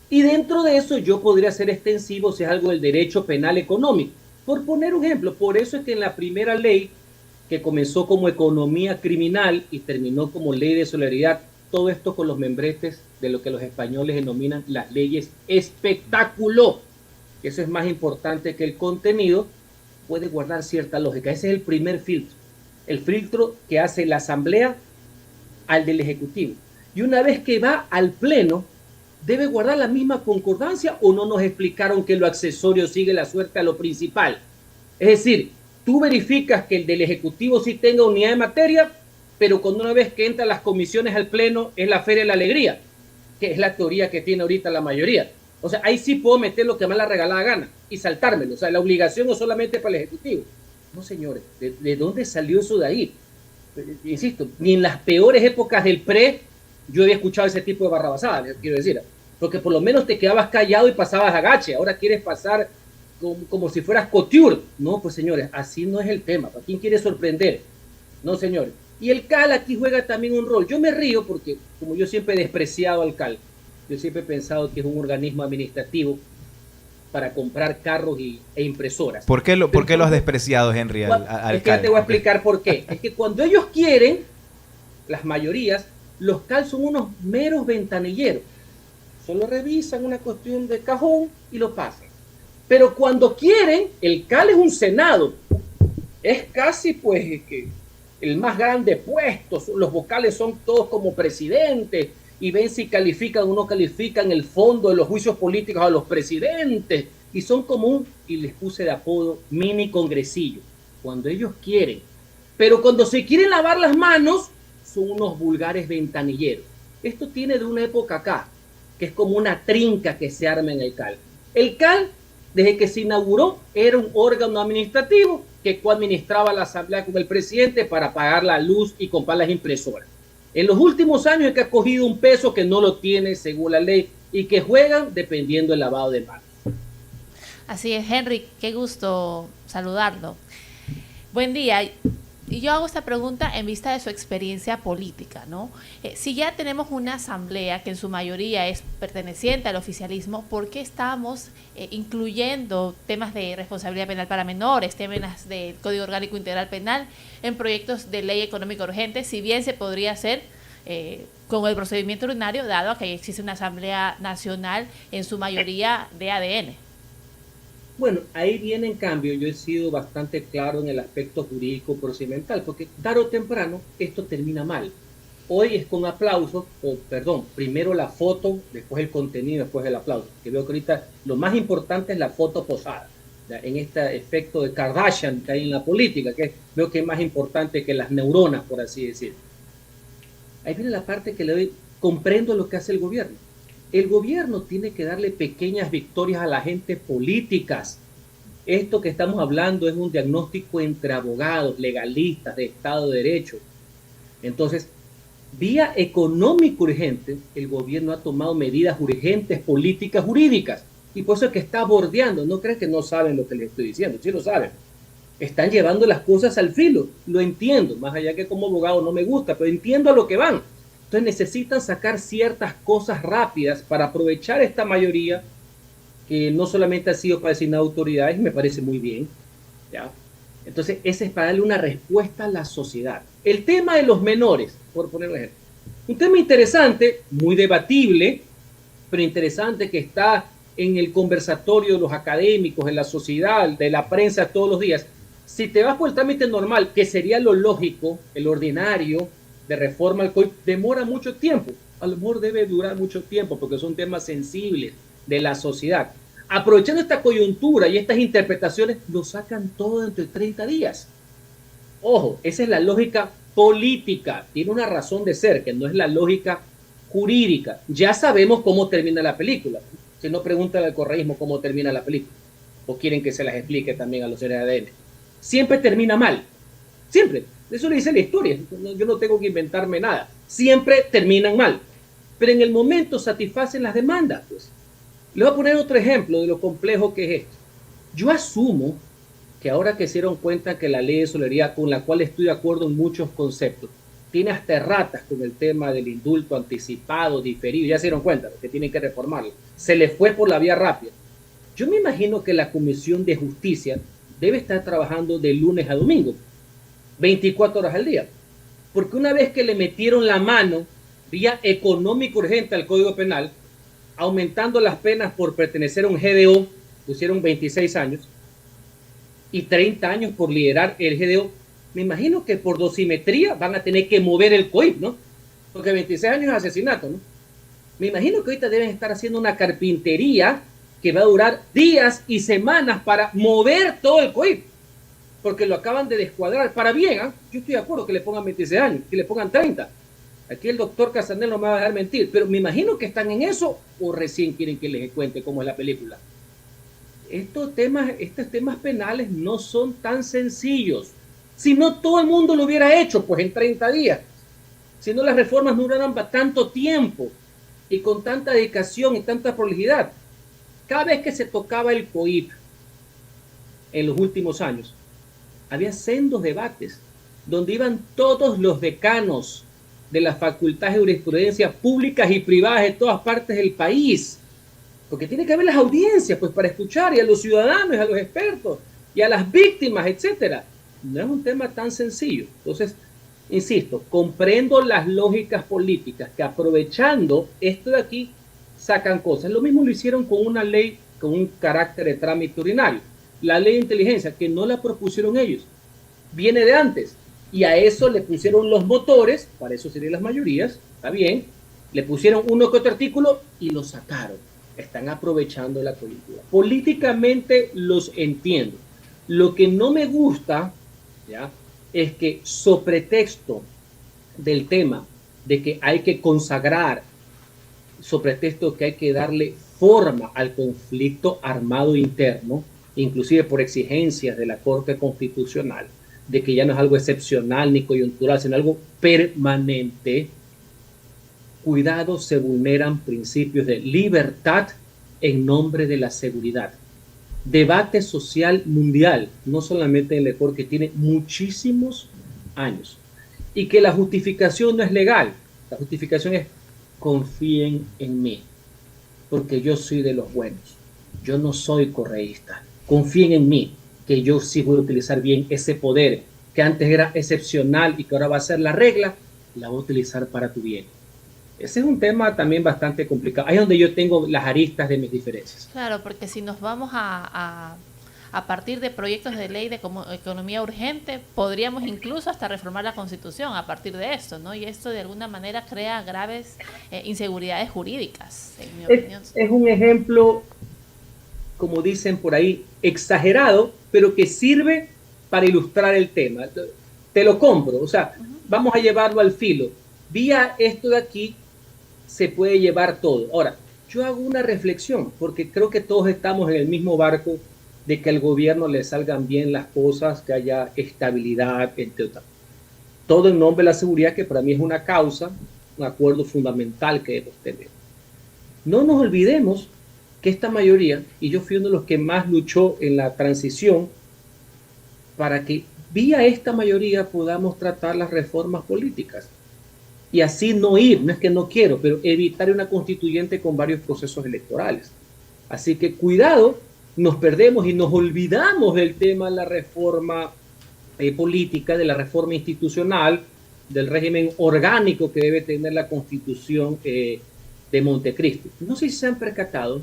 Y dentro de eso yo podría ser extensivo si es algo del derecho penal económico. Por poner un ejemplo, por eso es que en la primera ley, que comenzó como economía criminal y terminó como ley de solidaridad, todo esto con los membretes de lo que los españoles denominan las leyes espectáculo. Eso es más importante que el contenido, puede guardar cierta lógica. Ese es el primer filtro. El filtro que hace la Asamblea al del Ejecutivo. Y una vez que va al Pleno, ¿debe guardar la misma concordancia o no nos explicaron que lo accesorio sigue la suerte a lo principal? Es decir, tú verificas que el del Ejecutivo sí tenga unidad de materia, pero cuando una vez que entran las comisiones al Pleno es la feria de la alegría, que es la teoría que tiene ahorita la mayoría. O sea, ahí sí puedo meter lo que me la regalada gana y saltármelo. O sea, la obligación no es solamente para el Ejecutivo. No, señores, ¿de dónde salió eso de ahí? Insisto, ni en las peores épocas del PRE yo había escuchado ese tipo de barrabasadas, quiero decir. Porque por lo menos te quedabas callado y pasabas agache. Ahora quieres pasar como si fueras couture. No, pues señores, así no es el tema. ¿Para quién quiere sorprender? No, señores. Y el CAL aquí juega también un rol. Yo me río porque, como yo siempre he despreciado al CAL, yo siempre he pensado que es un organismo administrativo para comprar carros e impresoras. ¿Por qué lo has despreciado, Henry, al es que CAL? te voy a explicar por qué. Es que cuando ellos quieren, las mayorías, los CAL son unos meros ventanilleros. Solo revisan una cuestión de cajón y lo pasan. Pero cuando quieren, el CAL es un senado. Es casi pues que el más grande puesto. Los vocales son todos como presidentes y ven si califican o no califican el fondo de los juicios políticos a los presidentes. Y son como y les puse de apodo, mini congresillo. Cuando ellos quieren. Pero cuando se quieren lavar las manos, son unos vulgares ventanilleros. Esto tiene de una época acá, que es como una trinca que se arma en el CAL. El CAL, desde que se inauguró, era un órgano administrativo que coadministraba la Asamblea con el presidente para pagar la luz y comprar las impresoras. En los últimos años es que ha cogido un peso que no lo tiene según la ley y que juegan dependiendo del lavado de manos. Así es, Henry, qué gusto saludarlo. Buen día. Y yo hago esta pregunta en vista de su experiencia política, ¿no? Si ya tenemos una asamblea que en su mayoría es perteneciente al oficialismo, ¿por qué estamos incluyendo temas de responsabilidad penal para menores, temas del Código Orgánico Integral Penal en proyectos de ley económica urgente, si bien se podría hacer con el procedimiento ordinario, dado a que existe una asamblea nacional en su mayoría de ADN? Bueno, ahí viene en cambio, yo he sido bastante claro en el aspecto jurídico procedimental, porque tarde o temprano esto termina mal. Hoy es con aplausos, primero la foto, después el contenido, después el aplauso. Que veo que ahorita lo más importante es la foto posada, ¿ya? En este efecto de Kardashian que hay en la política, que veo que es más importante que las neuronas, por así decir. Ahí viene la parte que le doy, comprendo lo que hace el gobierno. El gobierno tiene que darle pequeñas victorias a la gente políticas. Esto que estamos hablando es un diagnóstico entre abogados, legalistas, de Estado de Derecho. Entonces, Vía económico urgente, el gobierno ha tomado medidas urgentes, políticas, jurídicas. Y por eso es que está bordeando. No crean que no saben lo que les estoy diciendo. Sí lo saben. Están llevando las cosas al filo. Lo entiendo. Más allá que como abogado no me gusta, pero entiendo a lo que van. Entonces necesitan sacar ciertas cosas rápidas para aprovechar esta mayoría que no solamente ha sido para designar autoridades, me parece muy bien, ¿ya? Entonces, ese es para darle una respuesta a la sociedad. El tema de los menores, por poner un ejemplo. Un tema interesante, muy debatible, pero interesante, que está en el conversatorio de los académicos, en la sociedad, de la prensa todos los días. Si te vas por el trámite normal, que sería lo lógico, el ordinario, de reforma al COIP, demora mucho tiempo. A lo mejor debe durar mucho tiempo, porque son temas sensibles de la sociedad. Aprovechando esta coyuntura y estas interpretaciones, lo sacan todo dentro de 30 días. Ojo, esa es la lógica política. Tiene una razón de ser, que no es la lógica jurídica. Ya sabemos cómo termina la película. Si no, preguntan al correísmo cómo termina la película. O quieren que se las explique también a los seres de ADN. Siempre termina mal. Siempre. Eso le dice la historia. Yo no tengo que inventarme nada. Siempre terminan mal. Pero en el momento satisfacen las demandas, pues. Le voy a poner otro ejemplo de lo complejo que es esto. Yo asumo que ahora que se dieron cuenta que la ley de solidaridad, con la cual estoy de acuerdo en muchos conceptos, tiene hasta erratas con el tema del indulto anticipado, diferido, ya se dieron cuenta que tienen que reformarlo. Se les fue por la vía rápida. Yo me imagino que la Comisión de Justicia debe estar trabajando de lunes a domingo, 24 horas al día. Porque una vez que le metieron la mano vía económico urgente al Código Penal, aumentando las penas por pertenecer a un GDO, pusieron 26 años, y 30 años por liderar el GDO. Me imagino que por dosimetría van a tener que mover el COIP, ¿no? Porque 26 años es asesinato, ¿no? Me imagino que ahorita deben estar haciendo una carpintería que va a durar días y semanas para mover todo el COIP, porque lo acaban de descuadrar. Para bien, ¿eh? Yo estoy de acuerdo que le pongan 26 años, que le pongan 30. Aquí el doctor Casanel no me va a dejar mentir, pero me imagino que están en eso, o recién quieren que les cuente cómo es la película. Estos temas penales no son tan sencillos. Si no, todo el mundo lo hubiera hecho, pues en 30 días. Si no, las reformas no duraran tanto tiempo y con tanta dedicación y tanta prolijidad. Cada vez que se tocaba el COIP en los últimos años, había sendos debates donde iban todos los decanos de las facultades de jurisprudencia públicas y privadas de todas partes del país, porque tiene que haber las audiencias, pues, para escuchar y a los ciudadanos, y a los expertos, y a las víctimas, etcétera. No es un tema tan sencillo. Entonces, insisto, comprendo las lógicas políticas que, aprovechando esto de aquí, sacan cosas. Lo mismo lo hicieron con una ley con un carácter de trámite ordinario. La ley de inteligencia, que no la propusieron ellos, viene de antes. Y a eso le pusieron los motores, para eso serían las mayorías, está bien, le pusieron uno que otro artículo y lo sacaron. Están aprovechando la coyuntura. Políticamente los entiendo. Lo que no me gusta, ¿ya?, es que, sobre texto del tema de que hay que consagrar, sobre texto que hay que darle forma al conflicto armado interno, inclusive por exigencias de la Corte Constitucional, de que ya no es algo excepcional ni coyuntural, sino algo permanente. Cuidado, se vulneran principios de libertad en nombre de la seguridad. Debate social mundial, no solamente en el Ecuador, que tiene muchísimos años. Y que la justificación no es legal. La justificación es: confíen en mí, porque yo soy de los buenos. Yo no soy correísta. Confíen en mí, que yo sí voy a utilizar bien ese poder que antes era excepcional y que ahora va a ser la regla, la voy a utilizar para tu bien. Ese es un tema también bastante complicado. Ahí es donde yo tengo las aristas de mis diferencias. Claro, porque si nos vamos a partir de proyectos de ley de economía urgente, podríamos incluso hasta reformar la Constitución a partir de esto, ¿no? Y esto de alguna manera crea graves inseguridades jurídicas, en mi opinión. Es un ejemplo, como dicen por ahí, exagerado, pero que sirve para ilustrar el tema. Te lo compro, o sea, vamos a llevarlo al filo. Vía esto de aquí se puede llevar todo. Ahora, yo hago una reflexión, porque creo que todos estamos en el mismo barco de que al gobierno le salgan bien las cosas, que haya estabilidad, entre otras. Todo en nombre de la seguridad, que para mí es una causa, un acuerdo fundamental que debemos tener. No nos olvidemos que esta mayoría, y yo fui uno de los que más luchó en la transición, para que vía esta mayoría podamos tratar las reformas políticas. Y así no ir, no es que no quiero, pero evitar una constituyente con varios procesos electorales. Así que cuidado, nos perdemos y nos olvidamos del tema de la reforma política, de la reforma institucional, del régimen orgánico que debe tener la Constitución de Montecristi. No sé si se han percatado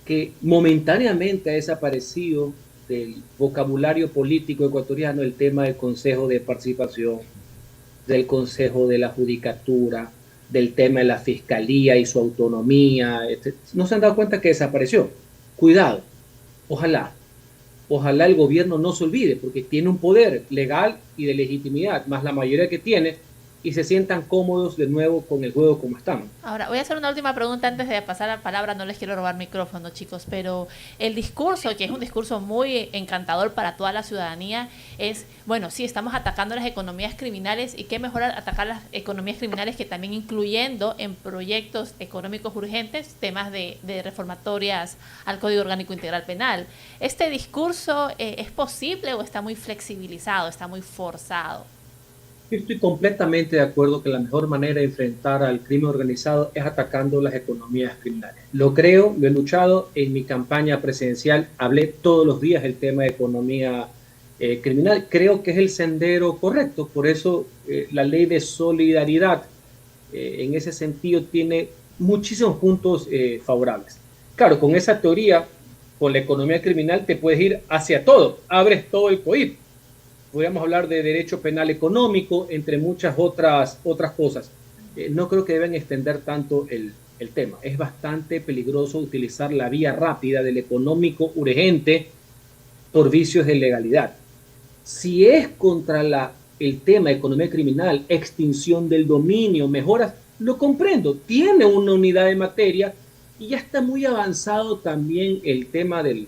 que momentáneamente ha desaparecido del vocabulario político ecuatoriano el tema del Consejo de Participación, del Consejo de la Judicatura, del tema de la Fiscalía y su autonomía. No se han dado cuenta que desapareció. Cuidado, ojalá el gobierno no se olvide, porque tiene un poder legal y de legitimidad, más la mayoría que tiene, y se sientan cómodos de nuevo con el juego como estamos. Ahora, voy a hacer una última pregunta antes de pasar la palabra. No les quiero robar micrófono, chicos, pero el discurso, que es un discurso muy encantador para toda la ciudadanía, es, bueno, sí, estamos atacando las economías criminales, y qué mejor atacar las economías criminales que también incluyendo en proyectos económicos urgentes temas de reformatorias al Código Orgánico Integral Penal. ¿Este discurso es posible o está muy flexibilizado, está muy forzado? Yo estoy completamente de acuerdo que la mejor manera de enfrentar al crimen organizado es atacando las economías criminales. Lo creo, lo he luchado en mi campaña presidencial, hablé todos los días del tema de economía criminal. Creo que es el sendero correcto, por eso la ley de solidaridad en ese sentido tiene muchísimos puntos favorables. Claro, con esa teoría, con la economía criminal te puedes ir hacia todo, abres todo el COIP. Podríamos hablar de derecho penal económico, entre muchas otras cosas. No creo que deben extender tanto el tema. Es bastante peligroso utilizar la vía rápida del económico urgente por vicios de legalidad. Si es contra el tema de economía criminal, extinción del dominio, mejoras, lo comprendo. Tiene una unidad de materia y ya está muy avanzado también el tema del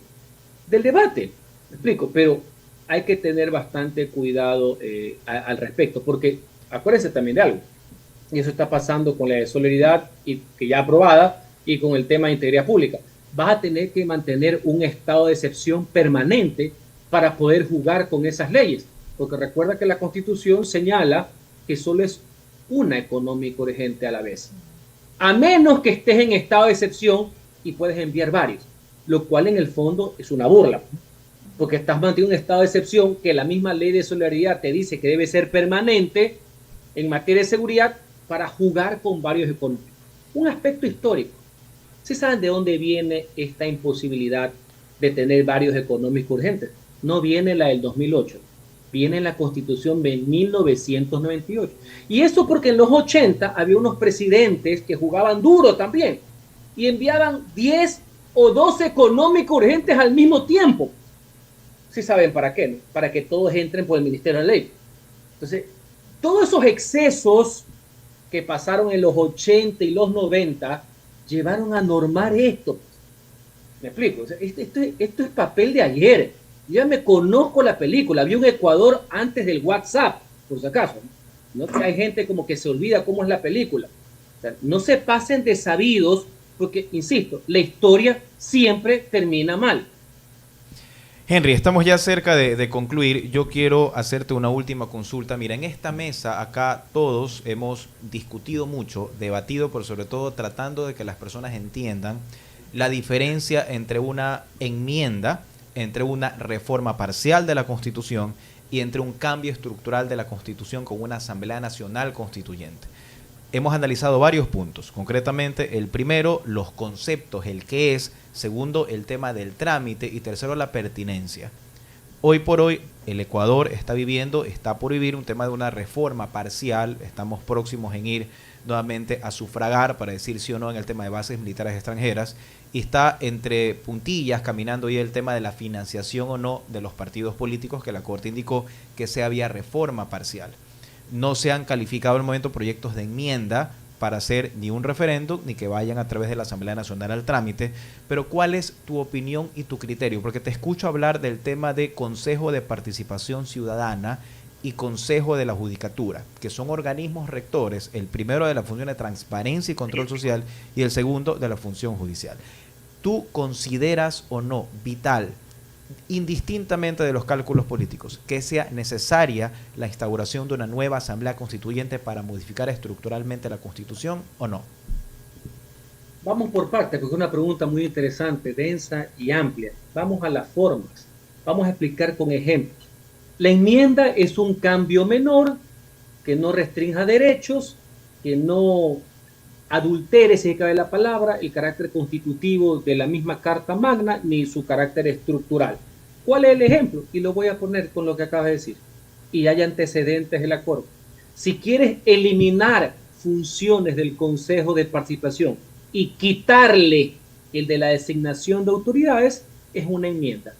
debate. Me explico, pero hay que tener bastante cuidado al respecto, porque acuérdense también de algo, y eso está pasando con la de solidaridad, y que ya aprobada, y con el tema de integridad pública. Vas a tener que mantener un estado de excepción permanente para poder jugar con esas leyes, porque recuerda que la Constitución señala que solo es una económica urgente a la vez, a menos que estés en estado de excepción y puedes enviar varios, lo cual en el fondo es una burla, porque estás manteniendo un estado de excepción que la misma ley de solidaridad te dice que debe ser permanente en materia de seguridad para jugar con varios económicos. Un aspecto histórico. ¿Sí saben de dónde viene esta imposibilidad de tener varios económicos urgentes? No viene la del 2008, viene la Constitución de 1998. Y eso porque en los 80 había unos presidentes que jugaban duro también y enviaban 10 o 12 económicos urgentes al mismo tiempo. Sí saben para qué, ¿no? Para que todos entren por el Ministerio de la Ley. Entonces, todos esos excesos que pasaron en los 80 y los 90 llevaron a normar esto. ¿Me explico? O sea, esto es papel de ayer. Yo ya me conozco la película. Vi un Ecuador antes del WhatsApp, por si acaso. ¿No? Hay gente como que se olvida cómo es la película. O sea, no se pasen de sabidos, porque, insisto, la historia siempre termina mal. Henry, estamos ya cerca de concluir. Yo quiero hacerte una última consulta. Mira, en esta mesa acá todos hemos discutido mucho, debatido, pero sobre todo tratando de que las personas entiendan la diferencia entre una enmienda, entre una reforma parcial de la Constitución y entre un cambio estructural de la Constitución con una Asamblea Nacional Constituyente. Hemos analizado varios puntos, concretamente el primero, los conceptos, el qué es, segundo, el tema del trámite y tercero, la pertinencia. Hoy por hoy el Ecuador está por vivir un tema de una reforma parcial, estamos próximos en ir nuevamente a sufragar para decir sí o no en el tema de bases militares extranjeras y está entre puntillas caminando ya el tema de la financiación o no de los partidos políticos que la Corte indicó que sea vía reforma parcial. No se han calificado al momento proyectos de enmienda para hacer ni un referéndum ni que vayan a través de la Asamblea Nacional al trámite, pero ¿cuál es tu opinión y tu criterio? Porque te escucho hablar del tema de Consejo de Participación Ciudadana y Consejo de la Judicatura, que son organismos rectores, el primero de la función de transparencia y control social y el segundo de la función judicial. ¿Tú consideras o no vital, indistintamente de los cálculos políticos, que sea necesaria la instauración de una nueva asamblea constituyente para modificar estructuralmente la Constitución o no? Vamos por partes, porque es una pregunta muy interesante, densa y amplia. Vamos a las formas. Vamos a explicar con ejemplos. La enmienda es un cambio menor que no restrinja derechos, que no adultere, si cabe la palabra, el carácter constitutivo de la misma Carta Magna ni su carácter estructural. ¿Cuál es el ejemplo? Y lo voy a poner con lo que acabas de decir. Y hay antecedentes de la Corte. Si quieres eliminar funciones del Consejo de Participación y quitarle el de la designación de autoridades, es una enmienda.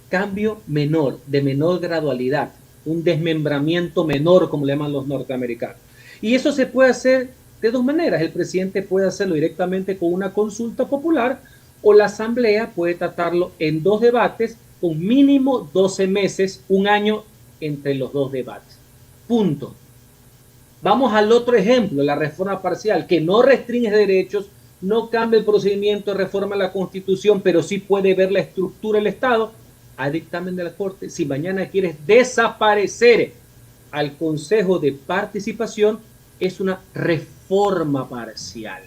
Cambio menor, de menor gradualidad, un desmembramiento menor, como le llaman los norteamericanos. Y eso se puede hacer de dos maneras. El presidente puede hacerlo directamente con una consulta popular o la asamblea puede tratarlo en dos debates con mínimo 12 meses, un año entre los dos debates. Punto. Vamos al otro ejemplo, la reforma parcial, que no restringe derechos, no cambia el procedimiento de reforma a la Constitución, pero sí puede ver la estructura del Estado. A dictamen de la Corte, si mañana quieres desaparecer al Consejo de Participación, es una reforma parcial.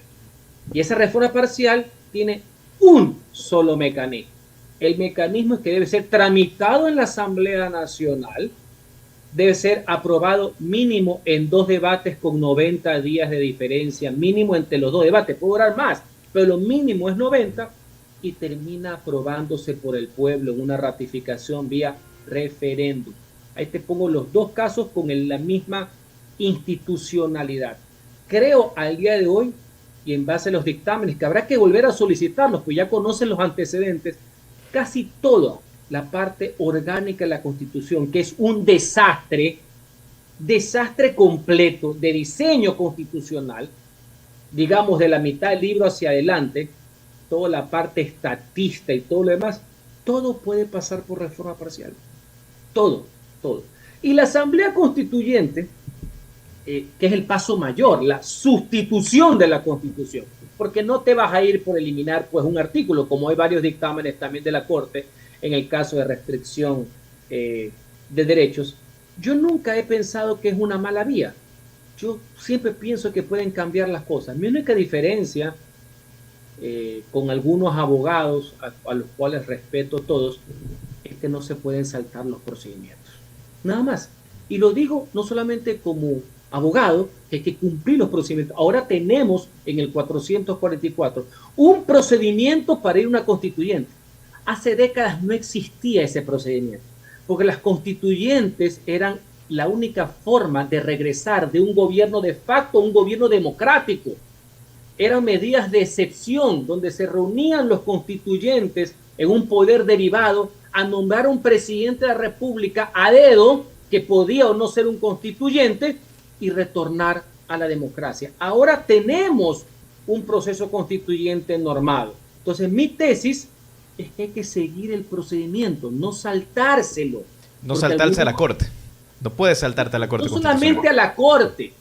Y esa reforma parcial tiene un solo mecanismo. El mecanismo es que debe ser tramitado en la Asamblea Nacional, debe ser aprobado mínimo en dos debates con 90 días de diferencia, mínimo entre los dos debates, puede durar más, pero lo mínimo es 90 y termina aprobándose por el pueblo en una ratificación vía referéndum. Ahí te pongo los dos casos con la misma institucionalidad. Creo al día de hoy, y en base a los dictámenes, que habrá que volver a solicitarlos, pues ya conocen los antecedentes, casi toda la parte orgánica de la Constitución, que es un desastre completo de diseño constitucional, digamos de la mitad del libro hacia adelante, toda la parte estatista y todo lo demás, todo puede pasar por reforma parcial. Todo. Y la Asamblea Constituyente, que es el paso mayor, la sustitución de la Constitución, porque no te vas a ir por eliminar pues un artículo, como hay varios dictámenes también de la Corte en el caso de restricción de derechos. Yo nunca he pensado que es una mala vía. Yo siempre pienso que pueden cambiar las cosas. Mi única diferencia con algunos abogados a los cuales respeto todos es que no se pueden saltar los procedimientos. Nada más. Y lo digo no solamente como abogado, que hay que cumplir los procedimientos. Ahora tenemos en el 444 un procedimiento para ir a una constituyente. Hace décadas no existía ese procedimiento, porque las constituyentes eran la única forma de regresar de un gobierno de facto a un gobierno democrático. Eran medidas de excepción donde se reunían los constituyentes en un poder derivado a nombrar un presidente de la República a dedo que podía o no ser un constituyente y retornar a la democracia. Ahora tenemos un proceso constituyente normado. Entonces mi tesis es que hay que seguir el procedimiento, no saltárselo. No saltarse a la Corte. No puedes saltarte a la Corte. No solamente a la Corte.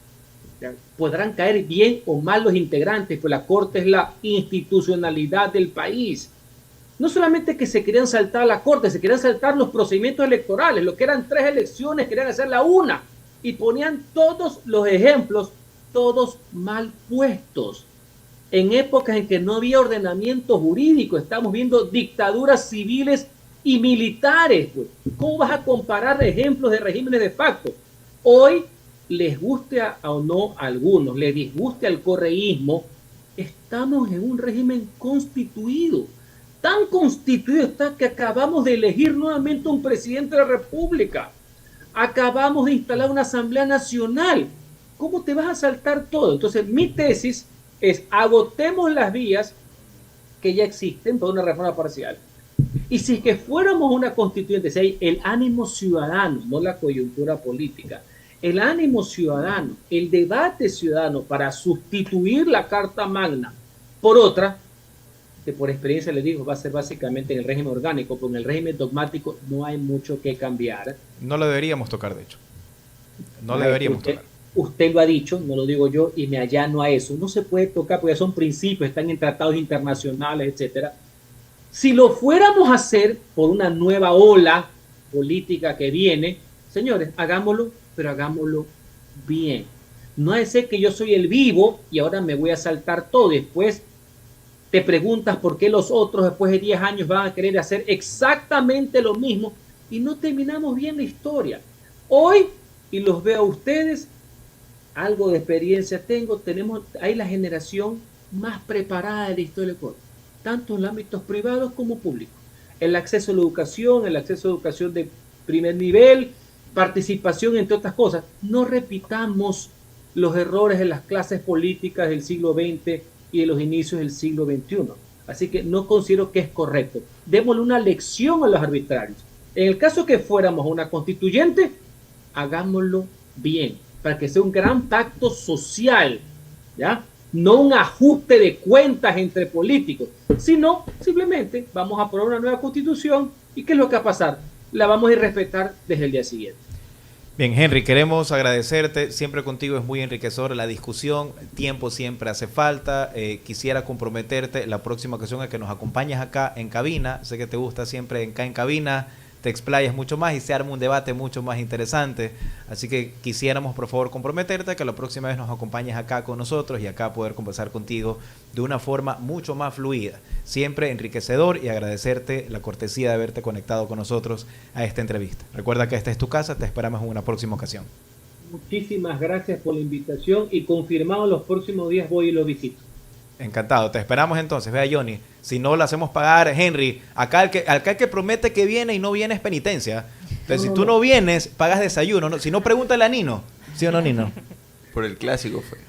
Podrán caer bien o mal los integrantes, pues la Corte es la institucionalidad del país. No solamente que se querían saltar a la Corte, se querían saltar los procedimientos electorales. Lo que eran 3 elecciones, querían hacerla una. Y ponían todos los ejemplos, todos mal puestos. En épocas en que no había ordenamiento jurídico, estamos viendo dictaduras civiles y militares. Pues. ¿Cómo vas a comparar ejemplos de regímenes de facto? Hoy, les guste o no a algunos, les disguste al correísmo, estamos en un régimen constituido. Tan constituido está que acabamos de elegir nuevamente un presidente de la República. Acabamos de instalar una Asamblea Nacional. ¿Cómo te vas a saltar todo? Entonces, mi tesis es agotemos las vías que ya existen para una reforma parcial. Y si que fuéramos una constituyente, si hay el ánimo ciudadano, no la coyuntura política, el ánimo ciudadano, el debate ciudadano para sustituir la Carta Magna por otra, que por experiencia les digo va a ser básicamente en el régimen orgánico, porque en el régimen dogmático no hay mucho que cambiar. No lo deberíamos tocar, de hecho. No deberíamos tocar. Usted lo ha dicho, no lo digo yo, y me allano a eso. No se puede tocar porque son principios, están en tratados internacionales, etcétera. Si lo fuéramos a hacer por una nueva ola política que viene, señores, hagámoslo, pero hagámoslo bien. No es ser que yo soy el vivo y ahora me voy a saltar todo. Después te preguntas por qué los otros después de 10 años van a querer hacer exactamente lo mismo y no terminamos bien la historia. Hoy, y los veo a ustedes, algo de experiencia tenemos ahí la generación más preparada de la historia del Ecuador, tanto en los ámbitos privados como públicos. El acceso a la educación de primer nivel, participación, entre otras cosas. No repitamos los errores de las clases políticas del siglo XX y de los inicios del siglo XXI. Así que no considero que es correcto. Démosle una lección a los arbitrarios. En el caso que fuéramos una constituyente, hagámoslo bien, para que sea un gran pacto social, ¿ya? No un ajuste de cuentas entre políticos, sino simplemente vamos a aprobar una nueva constitución y ¿qué es lo que va a pasar? La vamos a ir a respetar desde el día siguiente. Bien, Henry, queremos agradecerte. Siempre contigo es muy enriquecedora la discusión. Tiempo siempre hace falta. Quisiera comprometerte la próxima ocasión a que nos acompañes acá en cabina. Sé que te gusta siempre acá en cabina. Te explayas mucho más y se arma un debate mucho más interesante. Así que quisiéramos, por favor, comprometerte a que la próxima vez nos acompañes acá con nosotros y acá poder conversar contigo de una forma mucho más fluida. Siempre enriquecedor y agradecerte la cortesía de haberte conectado con nosotros a esta entrevista. Recuerda que esta es tu casa, te esperamos en una próxima ocasión. Muchísimas gracias por la invitación y confirmado los próximos días voy y lo visito. Encantado, te esperamos entonces. Vea, Johnny, si no lo hacemos pagar, Henry, acá el que promete que viene y no viene es penitencia. Entonces, si tú no vienes, pagas desayuno. ¿No? Si no, pregúntale a Nino. ¿Sí o no, Nino? Por el clásico fue.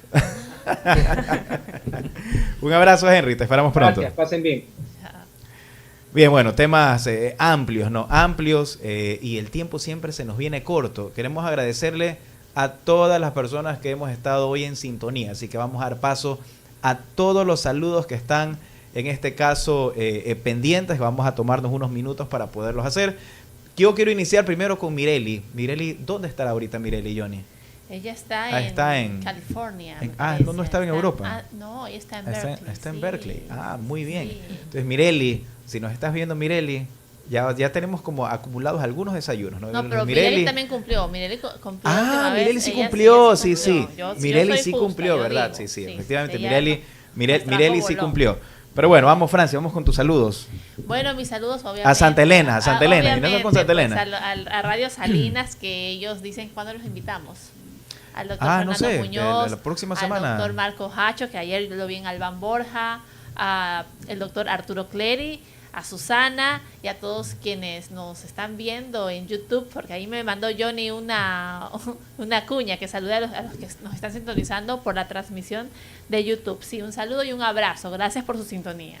Un abrazo, Henry, te esperamos pronto. Gracias, pasen bien. Bien, bueno, temas amplios, ¿no? Amplios y el tiempo siempre se nos viene corto. Queremos agradecerle a todas las personas que hemos estado hoy en sintonía, así que vamos a dar paso a todos los saludos que están en este caso pendientes. Vamos a tomarnos unos minutos para poderlos hacer. Yo quiero iniciar primero con Mireli. Mireli, ¿dónde estará ahorita Mireli, Johnny? Ella está en California. ¿No estaba en Europa? No, ella está en Berkeley. Está en Berkeley. Muy bien. Sí. Entonces, Mireli, si nos estás viendo, Mireli, ya tenemos como acumulados algunos desayunos, ¿no? No, pero Mireli también cumplió. Mireli cumplió. Mireli sí cumplió, sí. Mireli sí cumplió, ¿verdad? Sí, efectivamente. Mireli sí cumplió. Pero bueno, vamos, Francia, vamos con tus saludos. Bueno, mis saludos, obviamente. A Santa Elena, y con Santa Elena. Pues, a Radio Salinas, que ellos dicen cuándo los invitamos. Al doctor Fernando Muñoz, la próxima semana. Al doctor Marco Hacho, que ayer lo vi en Albán Borja, el doctor Arturo Clery, a Susana y a todos quienes nos están viendo en YouTube, porque ahí me mandó Johnny una cuña que salude a los que nos están sintonizando por la transmisión de YouTube. Sí, un saludo y un abrazo. Gracias por su sintonía.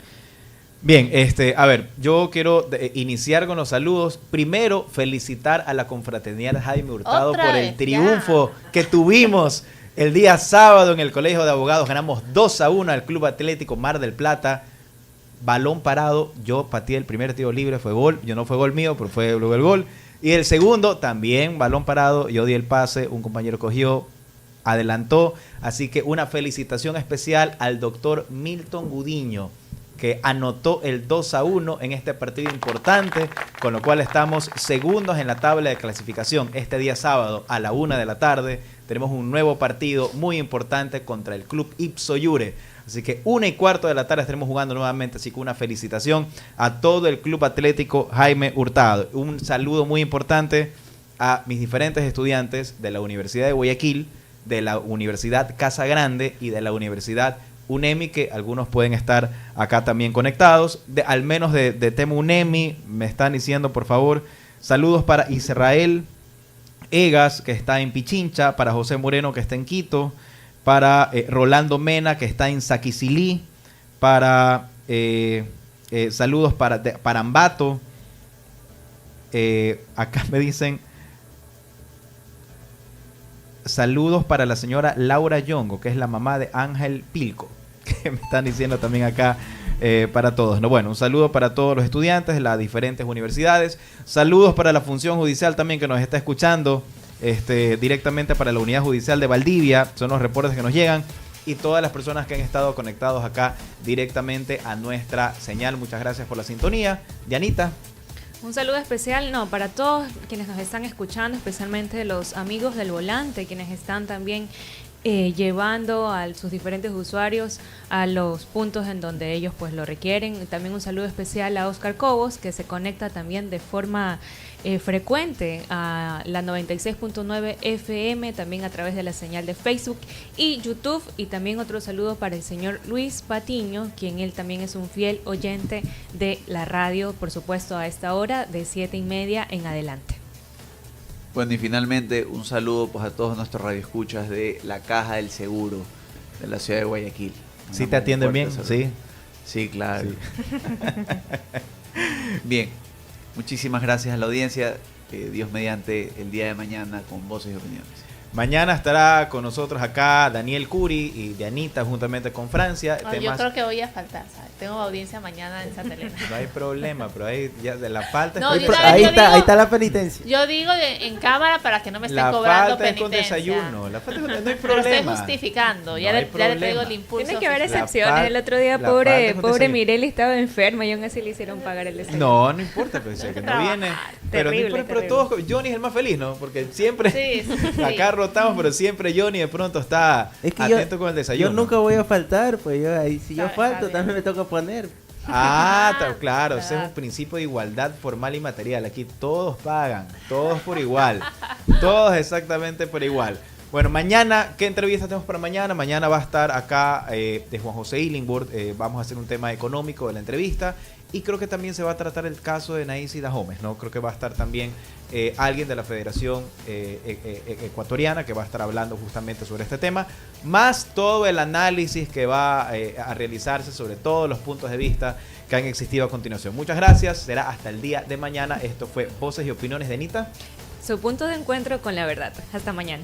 Bien, a ver, yo quiero iniciar con los saludos. Primero, felicitar a la confraternidad Jaime Hurtado por el triunfo que tuvimos el día sábado en el Colegio de Abogados. Ganamos 2-1 al Club Atlético Mar del Plata. Balón parado, yo pateé el primer tiro libre, fue gol. Yo no fue gol mío, pero fue luego el gol. Y el segundo, también balón parado, yo di el pase, un compañero cogió, adelantó. Así que una felicitación especial al doctor Milton Gudiño, que anotó el 2-1 en este partido importante, con lo cual estamos segundos en la tabla de clasificación. Este día sábado a la 1 de la tarde tenemos un nuevo partido muy importante contra el Club Ipso Iure. Así que 1:15 de la tarde estaremos jugando nuevamente, así que una felicitación a todo el Club Atlético Jaime Hurtado. Un saludo muy importante a mis diferentes estudiantes de la Universidad de Guayaquil, de la Universidad Casa Grande y de la Universidad UNEMI, que algunos pueden estar acá también conectados. Al menos de tema UNEMI, me están diciendo, por favor, saludos para Israel Egas, que está en Pichincha, para José Moreno, que está en Quito, para Rolando Mena, que está en Saquicilí, para saludos para Ambato. Acá me dicen saludos para la señora Laura Yongo, que es la mamá de Ángel Pilco, que me están diciendo también acá para todos. No, bueno, un saludo para todos los estudiantes de las diferentes universidades. Saludos para la función judicial también que nos está escuchando directamente para la Unidad Judicial de Valdivia. Son los reportes que nos llegan. Y todas las personas que han estado conectados acá directamente a nuestra señal. Muchas gracias por la sintonía. Dianita. Un saludo especial, para todos quienes nos están escuchando, especialmente los amigos del volante, quienes están también llevando a sus diferentes usuarios a los puntos en donde ellos pues lo requieren. También un saludo especial a Oscar Cobos, que se conecta también de forma frecuente a la 96.9 FM, también a través de la señal de Facebook y YouTube. Y también otro saludo para el señor Luis Patiño, quien él también es un fiel oyente de la radio, por supuesto a esta hora de 7:30 en adelante. Bueno, y finalmente un saludo pues a todos nuestros radioescuchas de la Caja del Seguro de la ciudad de Guayaquil. ¿Sí te atienden bien? Sí. Sí, claro. Sí. Bien, muchísimas gracias a la audiencia. Dios mediante, el día de mañana con Voces y Opiniones. Mañana estará con nosotros acá Daniel Curi y Dianita juntamente con Francia. Yo creo que voy a faltar, ¿sabes? Tengo audiencia mañana en Santa Elena. No hay problema, pero ahí ya de la falta... No, ahí está la penitencia. Yo digo en cámara para que no me estén cobrando penitencia. Con desayuno. La falta no hay problema. Pero estoy justificando, ya le traigo el impulso. Tiene que haber excepciones. El otro día pobre Mireli estaba enferma y aún así le hicieron pagar el desayuno. No importa, pues, que no viene. Pero todos, Johnny es el más feliz, ¿no? Porque siempre acá rotamos, pero siempre Johnny de pronto está atento con el desayuno. Yo nunca voy a faltar, pues si yo falto también me toca poner. Claro, ese es un principio de igualdad formal y material. Aquí todos pagan, todos por igual, todos exactamente por igual. Bueno, mañana, ¿qué entrevista tenemos para mañana? Mañana va a estar acá de Juan José Illingworth, vamos a hacer un tema económico de la entrevista y creo que también se va a tratar el caso de Naísi Dahomes, ¿no? Creo que va a estar también alguien de la Federación Ecuatoriana que va a estar hablando justamente sobre este tema, más todo el análisis que va a realizarse sobre todos los puntos de vista que han existido a continuación. Muchas gracias, será hasta el día de mañana. Esto fue Voces y Opiniones de Anita. Su punto de encuentro con la verdad. Hasta mañana.